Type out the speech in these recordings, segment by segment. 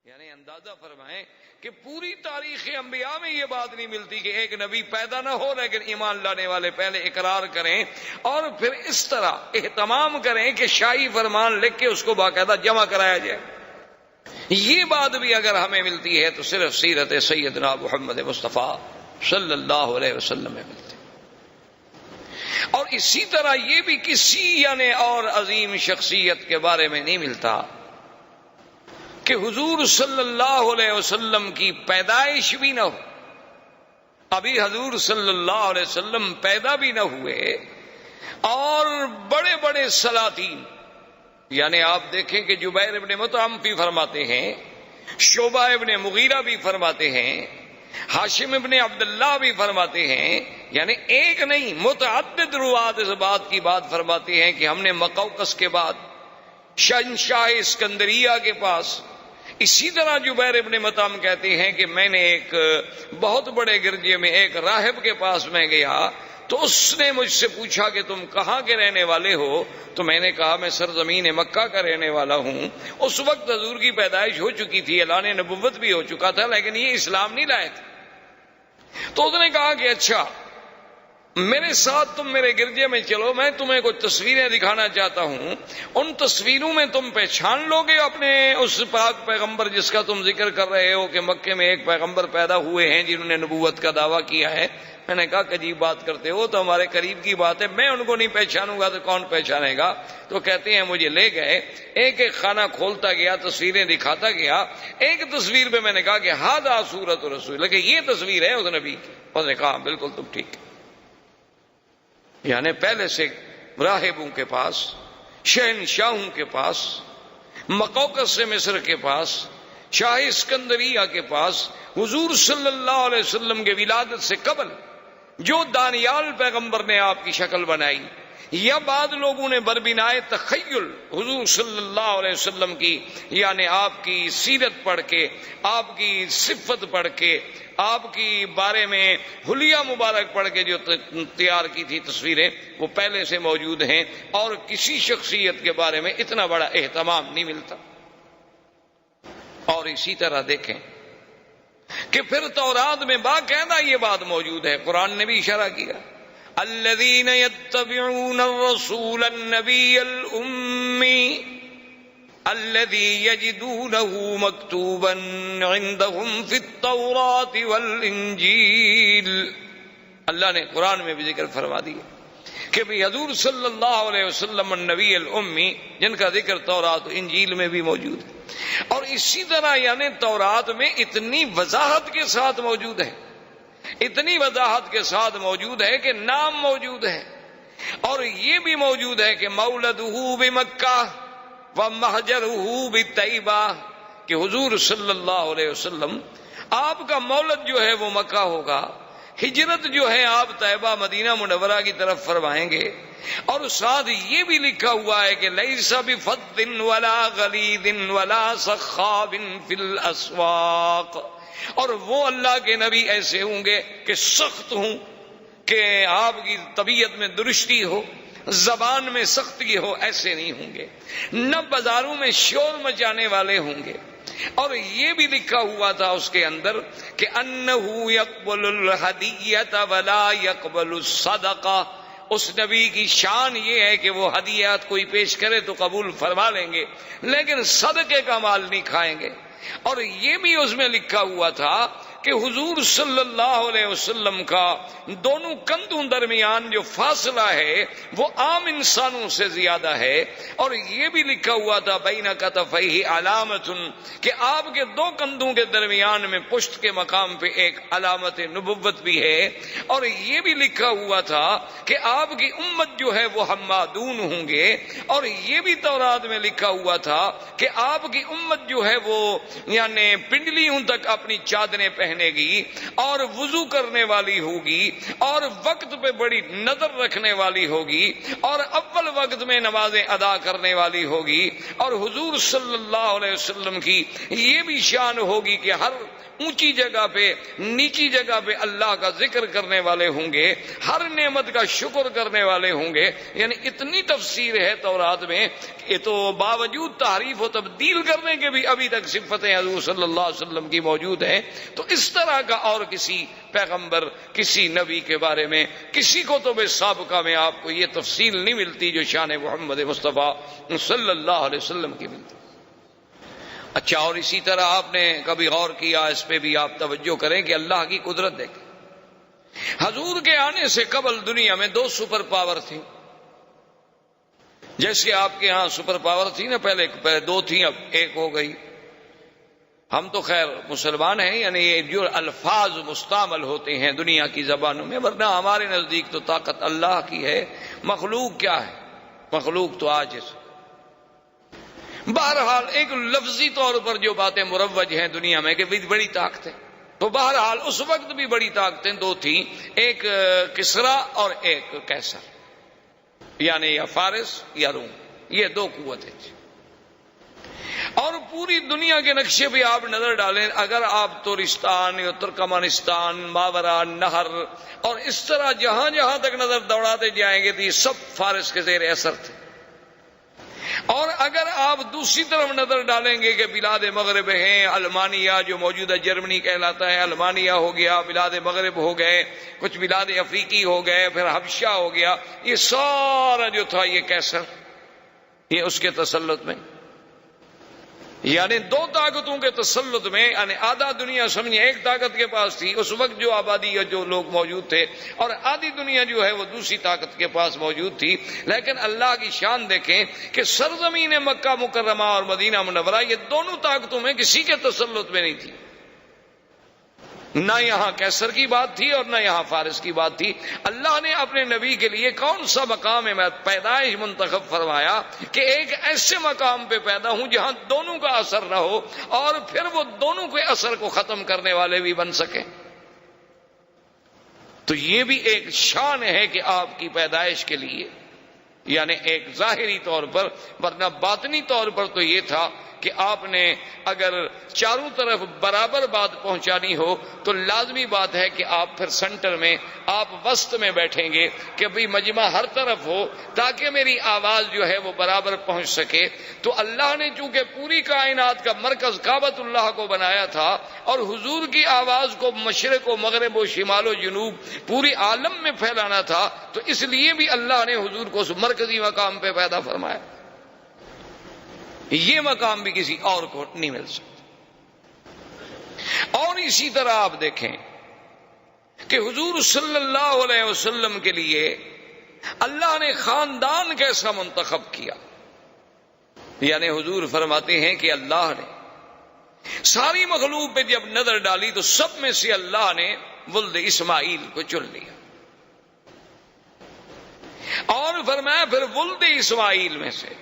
یعنی اندازہ فرمائیں کہ پوری تاریخ انبیاء میں یہ بات نہیں ملتی کہ ایک نبی پیدا نہ ہو لیکن ایمان لانے والے پہلے اقرار کریں اور پھر اس طرح اہتمام کریں کہ شاہی فرمان لکھ کے اس کو باقاعدہ جمع کرایا جائے. یہ بات بھی اگر ہمیں ملتی ہے تو صرف سیرت سیدنا محمد مصطفیٰ صلی اللہ علیہ وسلم میں ملتی. اور اسی طرح یہ بھی کسی یعنی اور عظیم شخصیت کے بارے میں نہیں ملتا کہ حضور صلی اللہ علیہ وسلم کی پیدائش بھی نہ ہو. ابھی حضور صلی اللہ علیہ وسلم پیدا بھی نہ ہوئے اور بڑے بڑے سلاطین یعنی آپ دیکھیں کہ جبیر ابن مطعم بھی فرماتے ہیں, شعبہ ابن مغیرہ بھی فرماتے ہیں, ہاشم ابن عبداللہ بھی فرماتے ہیں, یعنی ایک نہیں متعدد روات اس بات کی بات فرماتے ہیں کہ ہم نے مقوقس کے بعد شہنشاہ اسکندریہ کے پاس. اسی طرح جبیر ابن مطعم کہتے ہیں کہ میں نے ایک بہت بڑے گرجے میں ایک راہب کے پاس میں گیا تو اس نے مجھ سے پوچھا کہ تم کہاں کے رہنے والے ہو, تو میں نے کہا میں سرزمین مکہ کا رہنے والا ہوں. اس وقت حضور کی پیدائش ہو چکی تھی, اعلان نبوت بھی ہو چکا تھا, لیکن یہ اسلام نہیں لائے تھے. تو اس نے کہا کہ اچھا میرے ساتھ تم میرے گرجے میں چلو, میں تمہیں کچھ تصویریں دکھانا چاہتا ہوں. ان تصویروں میں تم پہچان لو گے اپنے اس پاک پیغمبر جس کا تم ذکر کر رہے ہو کہ مکے میں ایک پیغمبر پیدا ہوئے ہیں جنہوں نے نبوت کا دعویٰ کیا ہے. میں نے کہا کہ عجیب بات کرتے ہو, تو ہمارے قریب کی بات ہے, میں ان کو نہیں پہچانوں گا تو کون پہچانے گا. تو کہتے ہیں مجھے لے گئے, ایک ایک خانہ کھولتا گیا, تصویریں دکھاتا گیا. ایک تصویر پہ میں نے کہا کہ ہذا صورت رسول, لیکن یہ تصویر ہے اس نبی کی. اس نے کہا بالکل تم ٹھیک. یعنی پہلے سے راہبوں کے پاس, شہنشاہوں کے پاس, مقوقس سے مصر کے پاس, شاہ اسکندریہ کے پاس, حضور صلی اللہ علیہ وسلم کے ولادت سے قبل جو دانیال پیغمبر نے آپ کی شکل بنائی, یا بعد لوگوں نے بربنائے تخیل حضور صلی اللہ علیہ وسلم کی یعنی آپ کی سیرت پڑھ کے, آپ کی صفت پڑھ کے, آپ کی بارے میں حلیہ مبارک پڑھ کے جو تیار کی تھی تصویریں, وہ پہلے سے موجود ہیں اور کسی شخصیت کے بارے میں اتنا بڑا اہتمام نہیں ملتا. اور اسی طرح دیکھیں کہ پھر تورات میں باقاعدہ یہ بات موجود ہے, قرآن نے بھی اشارہ کیا, الذین یتبعون الرسول النبی الأمی الذی یجدونہ مکتوبا عندہم فی التوراۃ والانجیل. اللہ نے قرآن میں بھی ذکر فرما دیا کہ بھی حضور صلی اللہ علیہ وسلم النبی الامی جن کا ذکر تورات و انجیل میں بھی موجود ہے. اور اسی طرح یعنی تورات میں اتنی وضاحت کے ساتھ موجود ہے, اتنی وضاحت کے ساتھ موجود ہے کہ نام موجود ہے, اور یہ بھی موجود ہے کہ مولدہ بمکہ ومہجرہ بطیبہ, کہ حضور صلی اللہ علیہ وسلم آپ کا مولد جو ہے وہ مکہ ہوگا, ہجرت جو ہے آپ طیبہ مدینہ منورہ کی طرف فرمائیں گے. اور ساتھ یہ بھی لکھا ہوا ہے کہ لیس بفظ ولا غلیظ ولا سخاب فی الاسواق, اور وہ اللہ کے نبی ایسے ہوں گے کہ سخت ہوں, کہ آپ کی طبیعت میں درستی ہو, زبان میں سختی ہو, ایسے نہیں ہوں گے. نہ بازاروں میں شور مچانے والے ہوں گے. اور یہ بھی لکھا ہوا تھا اس کے اندر کہ انہو یقبل الہدیۃ ولا یقبل الصدقہ, اس نبی کی شان یہ ہے کہ وہ ہدیات کوئی پیش کرے تو قبول فرما لیں گے لیکن صدقے کا مال نہیں کھائیں گے. اور یہ بھی اس میں لکھا ہوا تھا کہ حضور صلی اللہ علیہ وسلم کا دونوں کندھوں درمیان جو فاصلہ ہے وہ عام انسانوں سے زیادہ ہے. اور یہ بھی لکھا ہوا تھا بین کتفیہ علامت, کہ آپ کے دو کندھوں کے درمیان میں پشت کے مقام پہ ایک علامت نبوت بھی ہے. اور یہ بھی لکھا ہوا تھا کہ آپ کی امت جو ہے وہ حمادون ہوں گے. اور یہ بھی تورات میں لکھا ہوا تھا کہ آپ کی امت جو ہے وہ یعنی پنڈلیوں تک اپنی چادریں پہنے گی اور وضو کرنے والی ہوگی اور وقت پہ بڑی نظر رکھنے والی ہوگی اور اول وقت میں نمازیں ادا کرنے والی ہوگی. اور حضور صلی اللہ علیہ وسلم کی یہ بھی شان ہوگی کہ ہر اونچی جگہ پہ نیچی جگہ پہ اللہ کا ذکر کرنے والے ہوں گے, ہر نعمت کا شکر کرنے والے ہوں گے. یعنی اتنی تفسیر ہے تورات میں کہ تو باوجود تحریف و تبدیل کرنے کے بھی ابھی تک صفتیں حضور صلی اللہ علیہ وسلم کی موجود ہیں. تو اس طرح کا اور کسی پیغمبر کسی نبی کے بارے میں کسی کو تو بے سابقہ میں آپ کو یہ تفصیل نہیں ملتی جو شان محمد مصطفیٰ صلی اللہ علیہ وسلم کی ملتی. اچھا، اور اسی طرح آپ نے کبھی غور کیا، اس پہ بھی آپ توجہ کریں کہ اللہ کی قدرت دیکھیں. حضور کے آنے سے قبل دنیا میں 2 سپر پاور تھیں. جیسے آپ کے ہاں سپر پاور تھی نا، پہلے 2 تھیں، اب 1 ہو گئی. ہم تو خیر مسلمان ہیں، یعنی یہ جو الفاظ مستعمل ہوتے ہیں دنیا کی زبانوں میں، ورنہ ہمارے نزدیک تو طاقت اللہ کی ہے. مخلوق کیا ہے؟ مخلوق تو عاجز. بہرحال ایک لفظی طور پر جو باتیں مروج ہیں دنیا میں کہ بڑی طاقت ہے، تو بہرحال اس وقت بھی بڑی طاقتیں 2 تھیں، ایک کسرا اور ایک کیسر، یعنی یا فارس یا روم. یہ 2 قوتیں تھیں. اور پوری دنیا کے نقشے پہ آپ نظر ڈالیں، اگر آپ تورستان یا ترکمانستان، ماورا نہر اور اس طرح جہاں جہاں تک نظر دوڑاتے جائیں گے تو یہ سب فارس کے زیر اثر تھے. اور اگر آپ دوسری طرف نظر ڈالیں گے کہ بلاد مغرب ہیں، المانیہ جو موجودہ جرمنی کہلاتا ہے، المانیہ ہو گیا، بلاد مغرب ہو گئے، کچھ بلاد افریقی ہو گئے، پھر حبشہ ہو گیا، یہ سارا جو تھا یہ کیسر، یہ اس کے تسلط میں. یعنی 2 طاقتوں کے تسلط میں، یعنی آدھا دنیا سمجھے ایک طاقت کے پاس تھی اس وقت جو آبادی یا جو لوگ موجود تھے، اور آدھی دنیا جو ہے وہ دوسری طاقت کے پاس موجود تھی. لیکن اللہ کی شان دیکھیں کہ سرزمین مکہ مکرمہ اور مدینہ منورہ یہ دونوں طاقتوں میں کسی کے تسلط میں نہیں تھی. نہ یہاں کیسر کی بات تھی اور نہ یہاں فارس کی بات تھی. اللہ نے اپنے نبی کے لیے کون سا مقام پیدائش منتخب فرمایا کہ ایک ایسے مقام پہ پیدا ہوں جہاں دونوں کا اثر نہ ہو اور پھر وہ دونوں کے اثر کو ختم کرنے والے بھی بن سکیں. تو یہ بھی ایک شان ہے کہ آپ کی پیدائش کے لیے، یعنی ایک ظاہری طور پر، ورنہ باطنی طور پر تو یہ تھا کہ آپ نے اگر چاروں طرف برابر بات پہنچانی ہو تو لازمی بات ہے کہ آپ پھر سینٹر میں، آپ وسط میں بیٹھیں گے کہ بھئی مجمع ہر طرف ہو تاکہ میری آواز جو ہے وہ برابر پہنچ سکے. تو اللہ نے چونکہ پوری کائنات کا مرکز کعبۃ اللہ کو بنایا تھا اور حضور کی آواز کو مشرق و مغرب و شمال و جنوب پوری عالم میں پھیلانا تھا، تو اس لیے بھی اللہ نے حضور کو اس مرکزی مقام پہ پیدا فرمایا. یہ مقام بھی کسی اور کو نہیں مل سکتا. اور اسی طرح آپ دیکھیں کہ حضور صلی اللہ علیہ وسلم کے لیے اللہ نے خاندان کیسا منتخب کیا. یعنی حضور فرماتے ہیں کہ اللہ نے ساری مخلوق پہ جب نظر ڈالی تو سب میں سے اللہ نے ولد اسماعیل کو چن لیا، اور فرمایا پھر ولد اسماعیل میں سے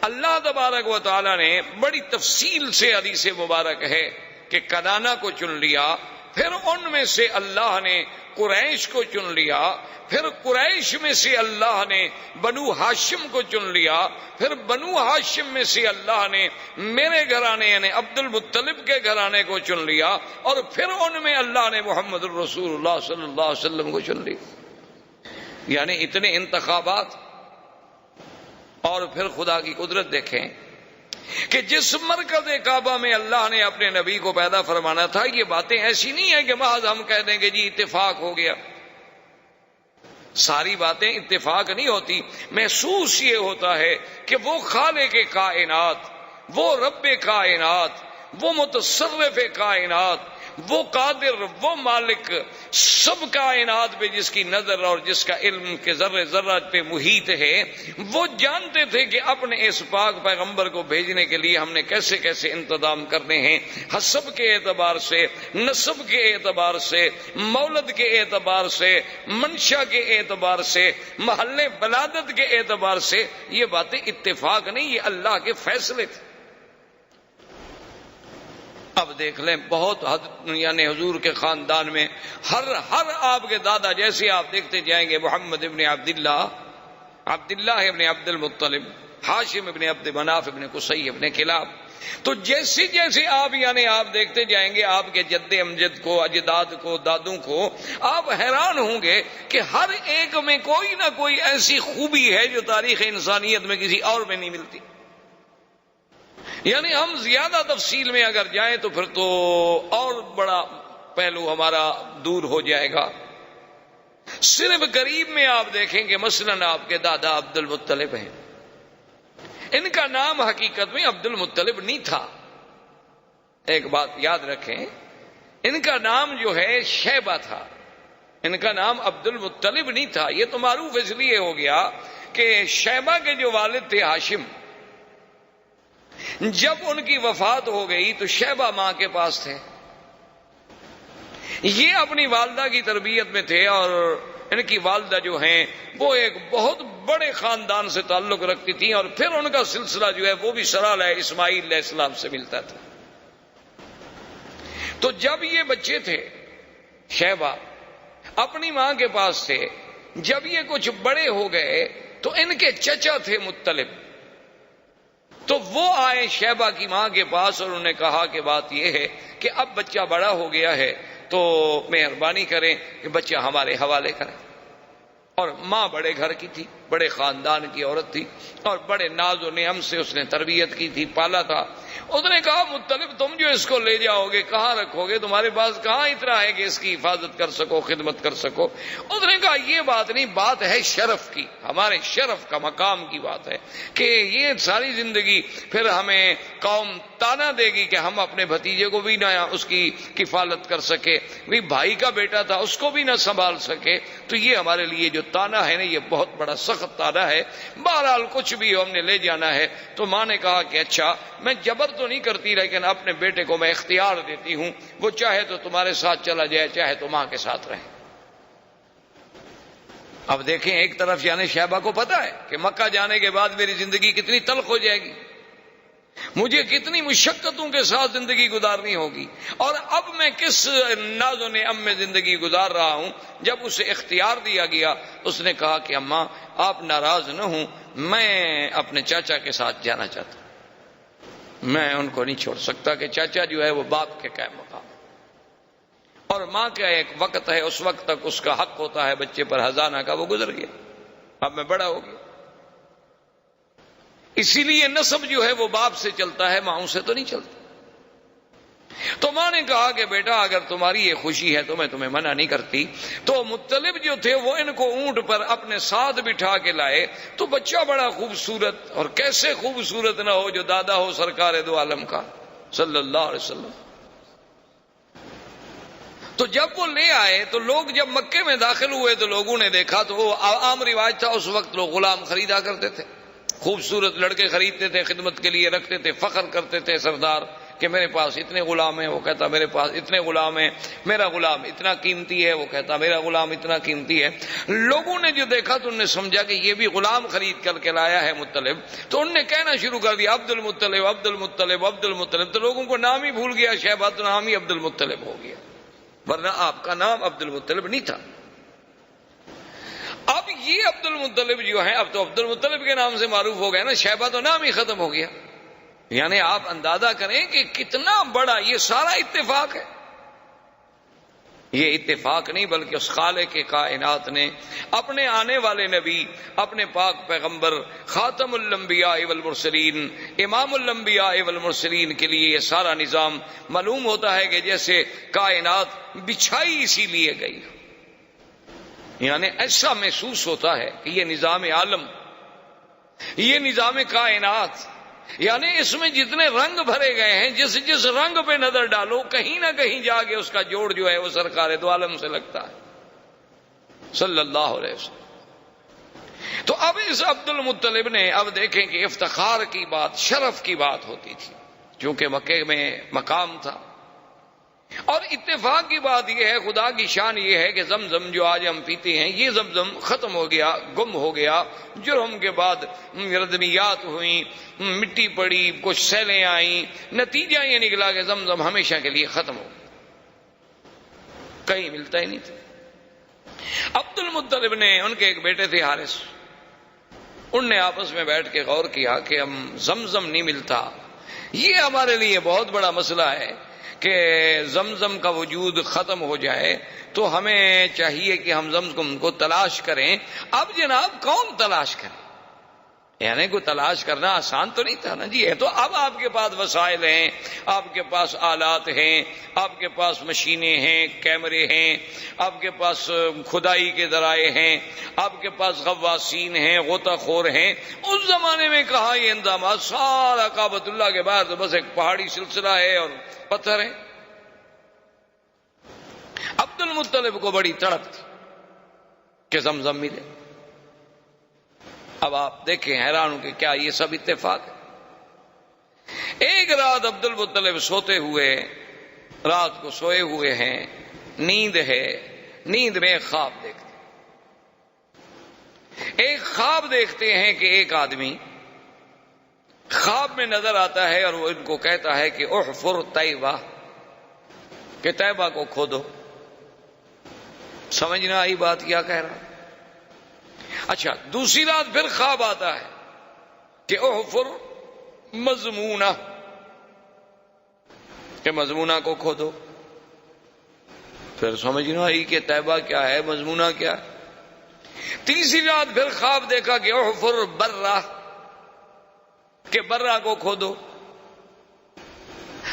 اللہ تبارک و تعالی نے بڑی تفصیل سے حدیث مبارک ہے کہ کنانہ کو چن لیا، پھر ان میں سے اللہ نے قریش کو چن لیا، پھر قریش میں سے اللہ نے بنو ہاشم کو چن لیا، پھر بنو ہاشم میں سے اللہ نے میرے گھرانے یعنی عبد المطلب کے گھرانے کو چن لیا، اور پھر ان میں اللہ نے محمد الرسول اللہ صلی اللہ علیہ وسلم کو چن لیا. یعنی اتنے انتخابات. اور پھر خدا کی قدرت دیکھیں کہ جس مرکز کعبہ میں اللہ نے اپنے نبی کو پیدا فرمانا تھا، یہ باتیں ایسی نہیں ہیں کہ محض ہم کہہ دیں کہ جی اتفاق ہو گیا. ساری باتیں اتفاق نہیں ہوتی. محسوس یہ ہوتا ہے کہ وہ خالق کائنات، وہ رب کائنات، وہ متصرف کائنات، وہ قادر، وہ مالک سب کائنات پہ جس کی نظر اور جس کا علم کے ذرے ذرہ پہ محیط ہے، وہ جانتے تھے کہ اپنے اس پاک پیغمبر کو بھیجنے کے لیے ہم نے کیسے کیسے انتظام کرنے ہیں، حسب کے اعتبار سے، نسب کے اعتبار سے، مولد کے اعتبار سے، منشا کے اعتبار سے، محل ولادت کے اعتبار سے. یہ باتیں اتفاق نہیں، یہ اللہ کے فیصلے تھے. اب دیکھ لیں بہت حد، یعنی حضور کے خاندان میں ہر آپ کے دادا، جیسے آپ دیکھتے جائیں گے محمد ابن عبداللہ ابن عبد المطلب، ہاشم ابن عبد مناف ابن قصی ابن کلاب، تو جیسے جیسے آپ یعنی آپ دیکھتے جائیں گے آپ کے جد امجد کو، اجداد کو، دادوں کو، آپ حیران ہوں گے کہ ہر ایک میں کوئی نہ کوئی ایسی خوبی ہے جو تاریخ انسانیت میں کسی اور میں نہیں ملتی۔ یعنی ہم زیادہ تفصیل میں اگر جائیں تو پھر تو اور بڑا پہلو ہمارا دور ہو جائے گا۔ صرف قریب میں آپ دیکھیں کہ مثلاً آپ کے دادا عبد المطلب ہیں، ان کا نام حقیقت میں عبد المطلب نہیں تھا۔ ایک بات یاد رکھیں، ان کا نام جو ہے شیبہ تھا، ان کا نام عبد المطلب نہیں تھا۔ یہ تو معروف اس لیے ہو گیا کہ شیبہ کے جو والد تھے ہاشم، جب ان کی وفات ہو گئی تو شیبہ ماں کے پاس تھے، یہ اپنی والدہ کی تربیت میں تھے، اور ان کی والدہ جو ہیں وہ ایک بہت بڑے خاندان سے تعلق رکھتی تھیں، اور پھر ان کا سلسلہ جو ہے وہ بھی سرالہ اسماعیل علیہ السلام سے ملتا تھا۔ تو جب یہ بچے تھے شیبہ اپنی ماں کے پاس تھے، جب یہ کچھ بڑے ہو گئے تو ان کے چچا تھے مطلب، تو وہ آئے شیبہ کی ماں کے پاس اور انہوں نے کہا کہ بات یہ ہے کہ اب بچہ بڑا ہو گیا ہے تو مہربانی کریں کہ بچہ ہمارے حوالے کریں۔ اور ماں بڑے گھر کی تھی، بڑے خاندان کی عورت تھی، اور بڑے ناز و نعم سے اس نے تربیت کی تھی، پالا تھا۔ اس نے کہا مطلب تم جو اس کو لے جاؤ گے کہاں رکھو گے؟ تمہارے پاس کہاں اتنا ہے کہ اس کی حفاظت کر سکو، خدمت کر سکو؟ اس نے کہا یہ بات نہیں، بات ہے شرف کی، ہمارے شرف کا، مقام کی بات ہے کہ یہ ساری زندگی پھر ہمیں قوم تانا دے گی کہ ہم اپنے بھتیجے کو بھی نہ اس کی کفالت کر سکے، بھی بھائی کا بیٹا تھا اس کو بھی نہ سنبھال سکے، تو یہ ہمارے لیے جو تانا ہے نا یہ بہت بڑا سخت تانا ہے۔ بہرحال کچھ بھی ہم نے لے جانا ہے۔ تو ماں نے کہا کہ اچھا میں جبر تو نہیں کرتی، لیکن اپنے بیٹے کو میں اختیار دیتی ہوں، وہ چاہے تو تمہارے ساتھ چلا جائے، چاہے تو ماں کے ساتھ رہے۔ اب دیکھیں ایک طرف یعنی شیبہ کو پتا ہے کہ مکہ جانے کے بعد میری زندگی کتنی تلخ ہو جائے گی، مجھے کتنی مشقتوں کے ساتھ زندگی گزارنی ہوگی، اور اب میں کس ناز و نعم میں زندگی گزار رہا ہوں۔ جب اسے اختیار دیا گیا اس نے کہا کہ اماں آپ ناراض نہ ہوں، میں اپنے چاچا کے ساتھ جانا چاہتا ہوں، میں ان کو نہیں چھوڑ سکتا کہ چاچا جو ہے وہ باپ کے قائم مقام، اور ماں کا ایک وقت ہے اس وقت تک اس کا حق ہوتا ہے بچے پر ہزانہ کا، وہ گزر گیا، اب میں بڑا ہو گیا۔ اسی لیے نسب جو ہے وہ باپ سے چلتا ہے، ماں سے تو نہیں چلتا۔ تو ماں نے کہا کہ بیٹا اگر تمہاری یہ خوشی ہے تو میں تمہیں منع نہیں کرتی۔ تو مطلب جو تھے وہ ان کو اونٹ پر اپنے ساتھ بٹھا کے لائے، تو بچہ بڑا خوبصورت، اور کیسے خوبصورت نہ ہو جو دادا ہو سرکار دو عالم کا صلی اللہ علیہ وسلم۔ تو جب وہ لے آئے تو لوگ جب مکے میں داخل ہوئے تو لوگوں نے دیکھا، تو وہ عام رواج تھا اس وقت، لوگ غلام خریدا کرتے تھے، خوبصورت لڑکے خریدتے تھے، خدمت کے لیے رکھتے تھے، فخر کرتے تھے سردار کہ میرے پاس اتنے غلام ہیں، وہ کہتا میرے پاس اتنے غلام ہیں، میرا غلام اتنا قیمتی ہے، وہ کہتا میرا غلام اتنا قیمتی ہے۔ لوگوں نے جو دیکھا تو انہوں نے سمجھا کہ یہ بھی غلام خرید کر کے لایا ہے مطلب، تو انہوں نے کہنا شروع کر دیا عبد المطلب عبد المطلب عبد المطلب، تو لوگوں کو نام ہی بھول گیا، شیبہ تو نام ہی عبد المطلب ہو گیا، ورنہ آپ کا نام عبد المطلب نہیں تھا۔ اب یہ عبد المطلب جو ہیں اب تو عبد المطلب کے نام سے معروف ہو گئے نا، شیبہ تو نام ہی ختم ہو گیا۔ یعنی آپ اندازہ کریں کہ کتنا بڑا یہ سارا اتفاق ہے۔ یہ اتفاق نہیں بلکہ اس خالق کائنات نے اپنے آنے والے نبی، اپنے پاک پیغمبر خاتم الانبیاء والمرسلین، امام الانبیاء والمرسلین کے لیے یہ سارا نظام معلوم ہوتا ہے کہ جیسے کائنات بچھائی اسی لیے گئی، یعنی ایسا محسوس ہوتا ہے کہ یہ نظام عالم، یہ نظام کائنات، یعنی اس میں جتنے رنگ بھرے گئے ہیں، جس رنگ پہ نظر ڈالو کہیں نہ کہیں جا کے اس کا جوڑ جو ہے وہ سرکار دو عالم سے لگتا ہے صلی اللہ علیہ وسلم۔ تو اب اس عبد المطلب نے، اب دیکھیں کہ افتخار کی بات، شرف کی بات ہوتی تھی، چونکہ مکے میں مقام تھا، اور اتفاق کی بات یہ ہے، خدا کی شان یہ ہے کہ زمزم جو آج ہم پیتے ہیں یہ زمزم ختم ہو گیا، گم ہو گیا، جرم کے بعد ردمیات ہوئیں، مٹی پڑی، کچھ سیلیں آئیں، نتیجہ یہ نکلا کہ زمزم ہمیشہ کے لیے ختم ہو گیا، کہیں ملتا ہی نہیں تھا۔ عبد المطلب نے، ان کے ایک بیٹے تھے حارث، ان نے آپس میں بیٹھ کے غور کیا کہ ہم زمزم نہیں ملتا، یہ ہمارے لیے بہت بڑا مسئلہ ہے کہ زمزم کا وجود ختم ہو جائے تو ہمیں چاہیے کہ ہم زمزم کو تلاش کریں. اب جناب کون تلاش کرے؟ یعنی کوئی تلاش کرنا آسان تو نہیں تھا نا جی. ہے تو اب آپ کے پاس وسائل ہیں، آپ کے پاس آلات ہیں، آپ کے پاس مشینیں ہیں، کیمرے ہیں، آپ کے پاس کھدائی کے ذرائع ہیں، آپ کے پاس غواصین ہیں، غوطہ خور ہیں. اس زمانے میں کہاں یہ انتظامات؟ سارا کعبۃ اللہ کے باہر تو بس ایک پہاڑی سلسلہ ہے اور پتھر ہیں. عبد المطلب کو بڑی تڑپ تھی کہ زمزم ملے. اب آپ دیکھیں حیران ہوں کہ کیا یہ سب اتفاق ہے؟ ایک رات عبد المطلب سوتے ہوئے، رات کو سوئے ہوئے ہیں، نیند ہے، نیند میں خواب دیکھتے، ایک خواب دیکھتے ہیں کہ ایک آدمی خواب میں نظر آتا ہے اور وہ ان کو کہتا ہے کہ احفر طیبہ، کہ طیبہ کو کھودو. سمجھ نہ آئی بات کیا کہہ رہا؟ اچھا، دوسری رات پھر خواب آتا ہے کہ احفر مضمونہ، کہ مضمونہ کو کھودو. پھر سمجھ نہ آئی کہ طیبہ کیا ہے، مضمونہ کیا ہے. تیسری رات پھر خواب دیکھا کہ احفر برہ، کہ برہ کو کھودو.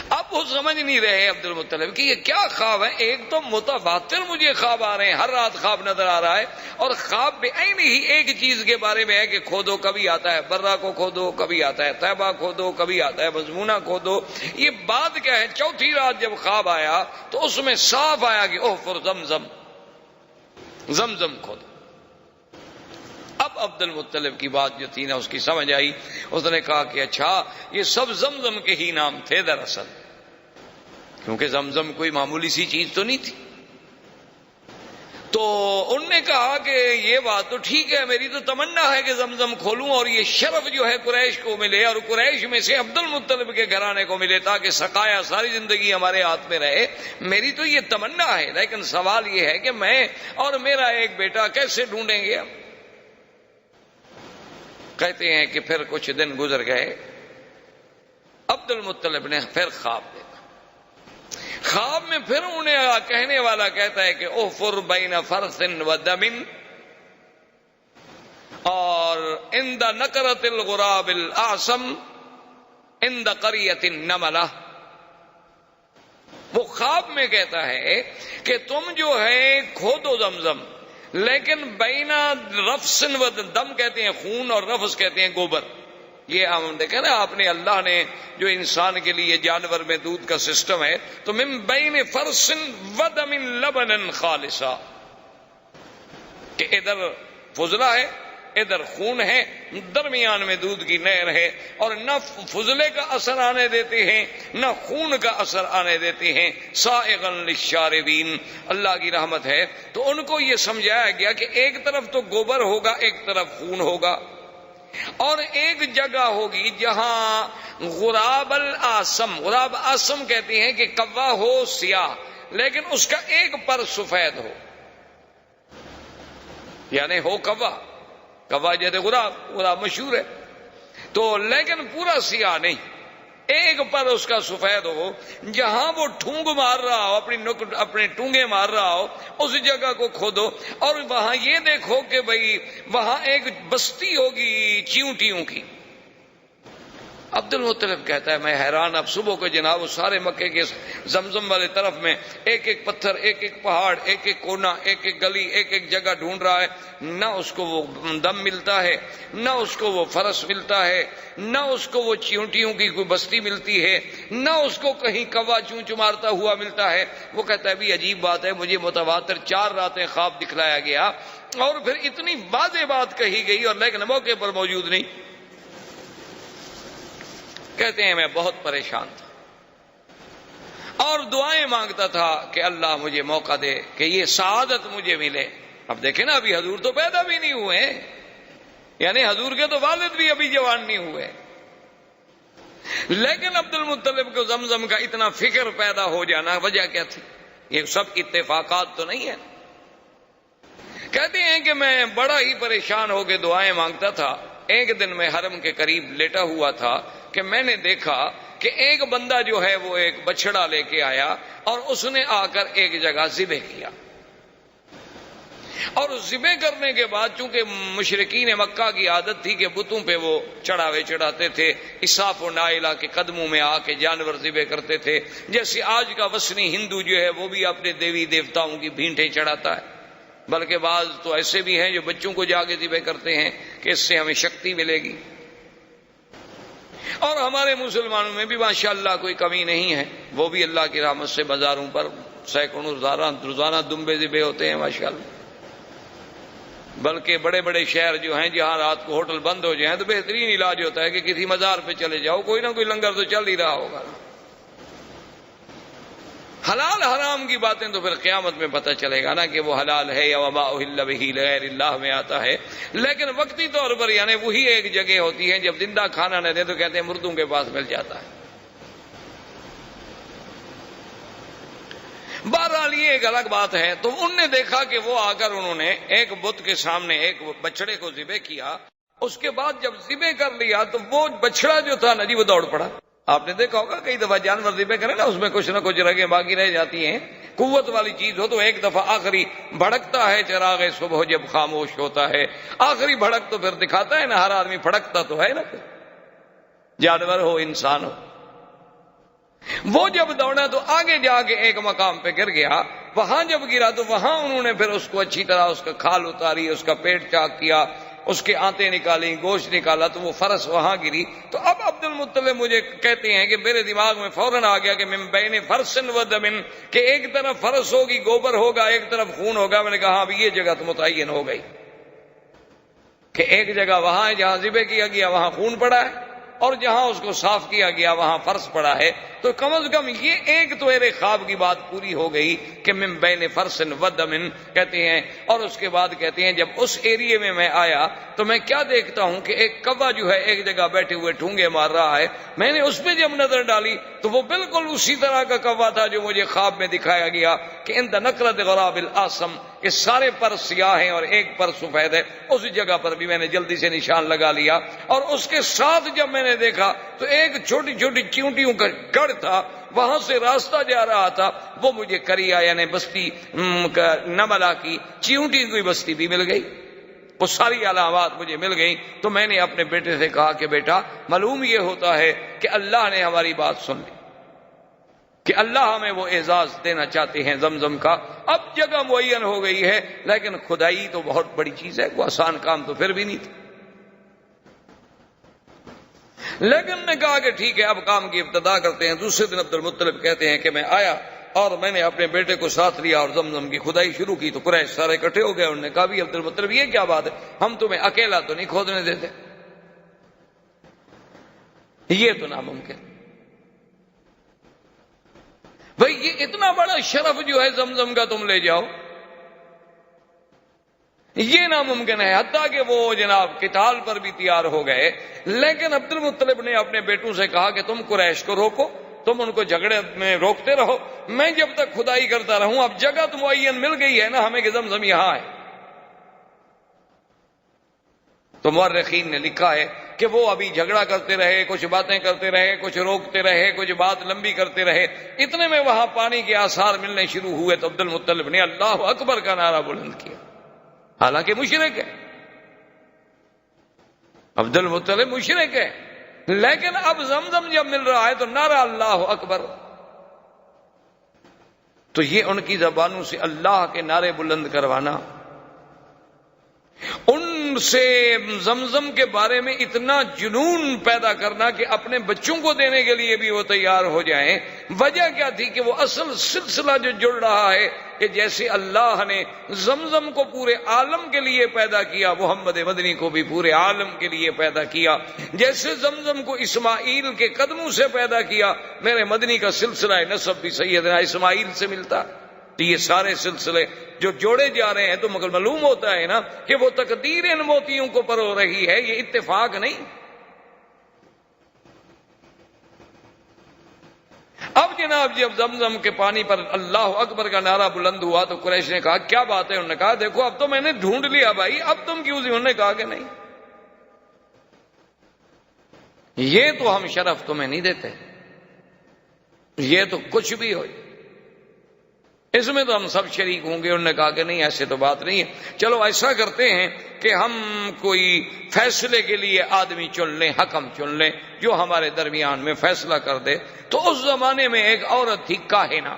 اب وہ سمجھ نہیں رہے عبد المطلب کہ یہ کیا خواب ہے. ایک تو متواتر مجھے خواب آ رہے ہیں، ہر رات خواب نظر آ رہا ہے، اور خواب میں عین ہی ایک چیز کے بارے میں ہے کہ کھودو. کبھی آتا ہے برہ کو کھودو، کبھی آتا ہے طیبہ کھودو، کبھی آتا ہے مضمونہ کھودو. یہ بات کیا ہے؟ چوتھی رات جب خواب آیا تو اس میں صاف آیا کہ احفر زمزم، زمزم کھودو. اب عبد المطلب کی بات جو تھی نا اس کی سمجھ آئی. اس نے کہا کہ اچھا یہ سب زمزم کے ہی نام تھے دراصل، کیونکہ زمزم کوئی معمولی سی چیز تو نہیں تھی. تو ان نے کہا کہ یہ بات تو ٹھیک ہے، میری تو تمنا ہے کہ زمزم کھولوں اور یہ شرف جو ہے قریش کو ملے اور قریش میں سے عبد المطلب کے گھرانے کو ملے تاکہ سقایا ساری زندگی ہمارے ہاتھ میں رہے. میری تو یہ تمنا ہے، لیکن سوال یہ ہے کہ میں اور میرا ایک بیٹا کیسے ڈھونڈیں گے؟ کہتے ہیں کہ پھر کچھ دن گزر گئے، عبد المطلب نے پھر خواب دیکھا. خواب میں پھر انہیں کہنے والا کہتا ہے کہ احفر بین فرث و دم اور عند نکرت الغراب الاعصم عند قریۃ النملہ. وہ خواب میں کہتا ہے کہ تم جو ہے کھودو زمزم، لیکن بینا رفس و دم کہتے ہیں خون اور رفس کہتے ہیں گوبر. یہ ہم دیکھیں نا، آپ نے اللہ نے جو انسان کے لیے جانور میں دودھ کا سسٹم ہے، تو من بین فرس و دم لبنا خالصا، کہ ادھر فضلہ ہے، ادھر خون ہے، درمیان میں دودھ کی نہر ہے، اور نہ فضلے کا اثر آنے دیتے ہیں نہ خون کا اثر آنے دیتے ہیں. سائغا للشاربین، اللہ کی رحمت ہے. تو ان کو یہ سمجھایا گیا کہ ایک طرف تو گوبر ہوگا، ایک طرف خون ہوگا، اور ایک جگہ ہوگی جہاں غراب الاسم، غراب اسم کہتے ہیں کہ کوا ہو سیاہ لیکن اس کا ایک پر سفید ہو، یعنی ہو کوا جیسے غراب مشہور ہے، تو لیکن پورا سیاہ نہیں، ایک پر اس کا سفید ہو. جہاں وہ ٹھونگ مار رہا ہو، اپنے ٹونگے مار رہا ہو، اس جگہ کو کھودو اور وہاں یہ دیکھو کہ بھئی وہاں ایک بستی ہوگی چیونٹیوں کی. عبد المطلب کہتا ہے میں حیران. اب صبح کو جناب اس سارے مکے کے زمزم والے طرف میں ایک ایک پتھر، ایک ایک پہاڑ، ایک ایک کونا، ایک ایک گلی، ایک ایک جگہ ڈھونڈ رہا ہے. نہ اس کو وہ دم ملتا ہے، نہ اس کو وہ فرس ملتا ہے، نہ اس کو وہ چیونٹیوں کی کوئی بستی ملتی ہے، نہ اس کو کہیں کوا چونچ مارتا ہوا ملتا ہے. وہ کہتا ہے بھی عجیب بات ہے، مجھے متواتر 4 راتیں خواب دکھلایا گیا اور پھر اتنی واضح بات کہی گئی اور لیکن موقع پر موجود نہیں. کہتے ہیں میں بہت پریشان تھا اور دعائیں مانگتا تھا کہ اللہ مجھے موقع دے کہ یہ سعادت مجھے ملے. اب دیکھیں نا، ابھی حضور تو پیدا بھی نہیں ہوئے، یعنی حضور کے تو والد بھی ابھی جوان نہیں ہوئے، لیکن عبد المطلب کو زمزم کا اتنا فکر پیدا ہو جانا وجہ کیا تھی؟ یہ سب اتفاقات تو نہیں ہے. کہتے ہیں کہ میں بڑا ہی پریشان ہو کے دعائیں مانگتا تھا. ایک دن میں حرم کے قریب لیٹا ہوا تھا کہ میں نے دیکھا کہ ایک بندہ جو ہے وہ ایک بچڑا لے کے آیا اور اس نے آ کر ایک جگہ ذبح کیا، اور ذبح کرنے کے بعد چونکہ مشرکین مکہ کی عادت تھی کہ بتوں پہ وہ چڑھاوے چڑھاتے تھے، اساف و نائلہ کے قدموں میں آ کے جانور ذبح کرتے تھے، جیسے آج کا وثنی ہندو جو ہے وہ بھی اپنے دیوی دیوتاؤں کی بھینٹیں چڑھاتا ہے، بلکہ بعض تو ایسے بھی ہیں جو بچوں کو جا کے ذبح کرتے ہیں کہ اس سے ہمیں شکتی ملے گی۔ اور ہمارے مسلمانوں میں بھی ماشاءاللہ کوئی کمی نہیں ہے، وہ بھی اللہ کی رحمت سے بازاروں پر سینکڑوں روزانہ دمبے ذبح ہوتے ہیں ماشاءاللہ۔ بلکہ بڑے بڑے شہر جو ہیں جہاں رات کو ہوٹل بند ہو جائیں تو بہترین علاج ہوتا ہے کہ کسی مزار پہ چلے جاؤ، کوئی نہ کوئی لنگر تو چل ہی رہا ہوگا۔ حلال حرام کی باتیں تو پھر قیامت میں پتہ چلے گا نا کہ وہ حلال ہے یا وما اہل بہ لغیر اللہ میں آتا ہے، لیکن وقتی طور پر یعنی وہی ایک جگہ ہوتی ہے، جب زندہ کھانا نہ دے تو کہتے ہیں مردوں کے پاس مل جاتا ہے۔ بہرحال یہ ایک الگ بات ہے۔ تو انہوں نے دیکھا کہ وہ آ کر انہوں نے ایک بت کے سامنے ایک بچڑے کو ذبح کیا، اس کے بعد جب ذبح کر لیا تو وہ بچڑا جو تھا نا جی وہ دوڑ پڑا۔ آپ نے دیکھا ہوگا کئی دفعہ جانور ذبح کرے نا اس میں کچھ نہ کچھ رگیں باقی رہ جاتی ہیں، قوت والی چیز ہو تو ایک دفعہ آخری بھڑکتا ہے چراغ صبح جب خاموش ہوتا ہے، آخری بھڑک تو پھر دکھاتا ہے نا، ہر آدمی بھڑکتا تو ہے نا، پھر جانور ہو انسان ہو۔ وہ جب دوڑا تو آگے جا کے ایک مقام پہ گر گیا، وہاں جب گرا تو وہاں انہوں نے پھر اس کو اچھی طرح اس کا کھال اتاری، اس کا پیٹ چاک کیا، اس کے آنتیں نکالی، گوشت نکالا، تو وہ فرس وہاں گری۔ تو اب عبد المطلب مجھے کہتے ہیں کہ میرے دماغ میں فوراً آ گیا کہ من بین فرس و دم، کہ ایک طرف فرس ہوگی گوبر ہوگا، ایک طرف خون ہوگا۔ میں نے کہا اب یہ جگہ تو متعین ہو گئی کہ ایک جگہ وہاں ہے جہاں ذبح کیا گیا وہاں خون پڑا ہے، اور جہاں اس کو صاف کیا گیا وہاں فرض پڑا ہے۔ تو کم از کم یہ ایک تو میرے خواب کی بات پوری ہو گئی کہ من بین فرس و دم کہتے ہیں۔ اور اس کے بعد کہتے ہیں جب اس ایریے میں میں آیا تو میں کیا دیکھتا ہوں کہ ایک کوا جو ہے ایک جگہ بیٹھے ہوئے ٹھونگے مار رہا ہے۔ میں نے اس پہ جب نظر ڈالی تو وہ بالکل اسی طرح کا کوا تھا جو مجھے خواب میں دکھایا گیا کہ اند نقرۃ غراب الاسم، کہ سارے پر سیاہ ہیں اور ایک پر سفید ہے۔ اس جگہ پر بھی میں نے جلدی سے نشان لگا لیا، اور اس کے ساتھ جب میں نے دیکھا تو ایک چھوٹی چھوٹی چیونٹیوں کا گڑھ تھا، وہاں سے راستہ جا رہا تھا، وہ مجھے کریا یعنی بستی نملا کی چیونٹی کی بستی بھی مل گئی، وہ ساری علامات مجھے مل گئی۔ تو میں نے اپنے بیٹے سے کہا کہ بیٹا معلوم یہ ہوتا ہے کہ اللہ نے ہماری بات سن لی، کہ اللہ ہمیں وہ اعزاز دینا چاہتے ہیں زمزم کا۔ اب جگہ معین ہو گئی ہے، لیکن خدائی تو بہت بڑی چیز ہے، کوئی آسان کام تو پھر بھی نہیں تھا۔ لیکن نے کہا کہ ٹھیک ہے اب کام کی ابتدا کرتے ہیں۔ دوسرے دن عبد المطلب کہتے ہیں کہ میں آیا اور میں نے اپنے بیٹے کو ساتھ لیا اور زمزم کی کھدائی شروع کی۔ تو قریش سارے اکٹھے ہو گئے، انہوں نے کہا بھی عبد المطلب یہ کیا بات ہے، ہم تمہیں اکیلا تو نہیں کھودنے دیتے، یہ تو ناممکن۔ بھئی یہ اتنا بڑا شرف جو ہے زمزم کا تم لے جاؤ، یہ ناممکن ہے۔ حتیٰ کہ وہ جناب قتال پر بھی تیار ہو گئے، لیکن عبد المطلب نے اپنے بیٹوں سے کہا کہ تم قریش کو روکو، تم ان کو جھگڑے میں روکتے رہو، میں جب تک کھدائی کرتا رہوں۔ اب جگہ تو معین مل گئی ہے نا ہمیں کہ زمزم یہاں ہے۔ تو مورخین نے لکھا ہے کہ وہ ابھی جھگڑا کرتے رہے، کچھ باتیں کرتے رہے، کچھ روکتے رہے، کچھ بات لمبی کرتے رہے، اتنے میں وہاں پانی کے آثار ملنے شروع ہوئے تو عبد المطلب نے اللہ اکبر کا نعرہ بلند کیا، حالانکہ مشرک ہے، عبد المطلب مشرک ہے، لیکن اب زمزم جب مل رہا ہے تو نعرہ اللہ اکبر۔ تو یہ ان کی زبانوں سے اللہ کے نعرے بلند کروانا، ان سے زمزم کے بارے میں اتنا جنون پیدا کرنا کہ اپنے بچوں کو دینے کے لیے بھی وہ تیار ہو جائیں۔ وجہ کیا تھی کہ وہ اصل سلسلہ جو جڑ رہا ہے کہ جیسے اللہ نے زمزم کو پورے عالم کے لیے پیدا کیا، محمد مدنی کو بھی پورے عالم کے لیے پیدا کیا، جیسے زمزم کو اسماعیل کے قدموں سے پیدا کیا، میرے مدنی کا سلسلہ نسب بھی سیدنا اسماعیل سے ملتا۔ تو یہ سارے سلسلے جو جوڑے جا رہے ہیں تو مگر معلوم ہوتا ہے نا کہ وہ تقدیر ان موتیوں کو پرو رہی ہے، یہ اتفاق نہیں۔ اب جناب جب زمزم کے پانی پر اللہ اکبر کا نعرہ بلند ہوا تو قریش نے کہا کیا بات ہے؟ انہوں نے کہا دیکھو اب تو میں نے ڈھونڈ لیا بھائی، اب تم کیوں؟ انہوں نے کہا کہ نہیں، یہ تو ہم شرف تمہیں نہیں دیتے، یہ تو کچھ بھی ہو، اس میں تو ہم سب شریک ہوں گے۔ انہوں نے کہا کہ نہیں، ایسے تو بات نہیں ہے، چلو ایسا کرتے ہیں کہ ہم کوئی فیصلے کے لیے آدمی چن لیں، حکم چن لیں جو ہمارے درمیان میں فیصلہ کر دے۔ تو اس زمانے میں ایک عورت تھی کاہنہ۔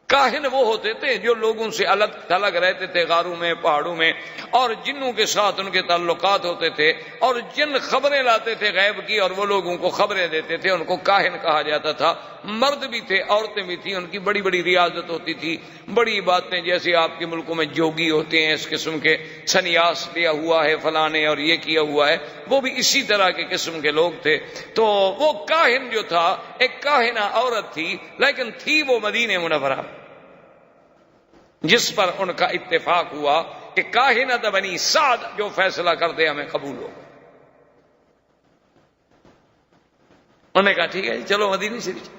کاہن وہ ہوتے تھے جو لوگوں سے الگ تھلگ رہتے تھے، غاروں میں، پہاڑوں میں، اور جنوں کے ساتھ ان کے تعلقات ہوتے تھے، اور جن خبریں لاتے تھے غیب کی اور وہ لوگوں کو خبریں دیتے تھے، ان کو کاہن کہا جاتا تھا۔ مرد بھی تھے، عورتیں بھی تھیں، ان کی بڑی بڑی ریاضت ہوتی تھی، بڑی باتیں، جیسے آپ کے ملکوں میں جوگی ہوتے ہیں اس قسم کے، سنیاس لیا ہوا ہے فلاں نے اور یہ کیا ہوا ہے، وہ بھی اسی طرح کے قسم کے لوگ تھے۔ تو وہ کاہن جو تھا، ایک کاہنہ عورت تھی، لیکن تھی وہ مدینہ منورہ، جس پر ان کا اتفاق ہوا کہ کاہنۃ بنی سعد جو فیصلہ کر دے ہمیں قبول ہو۔ انہوں نے کہا ٹھیک ہے چلو مدینہ شریف۔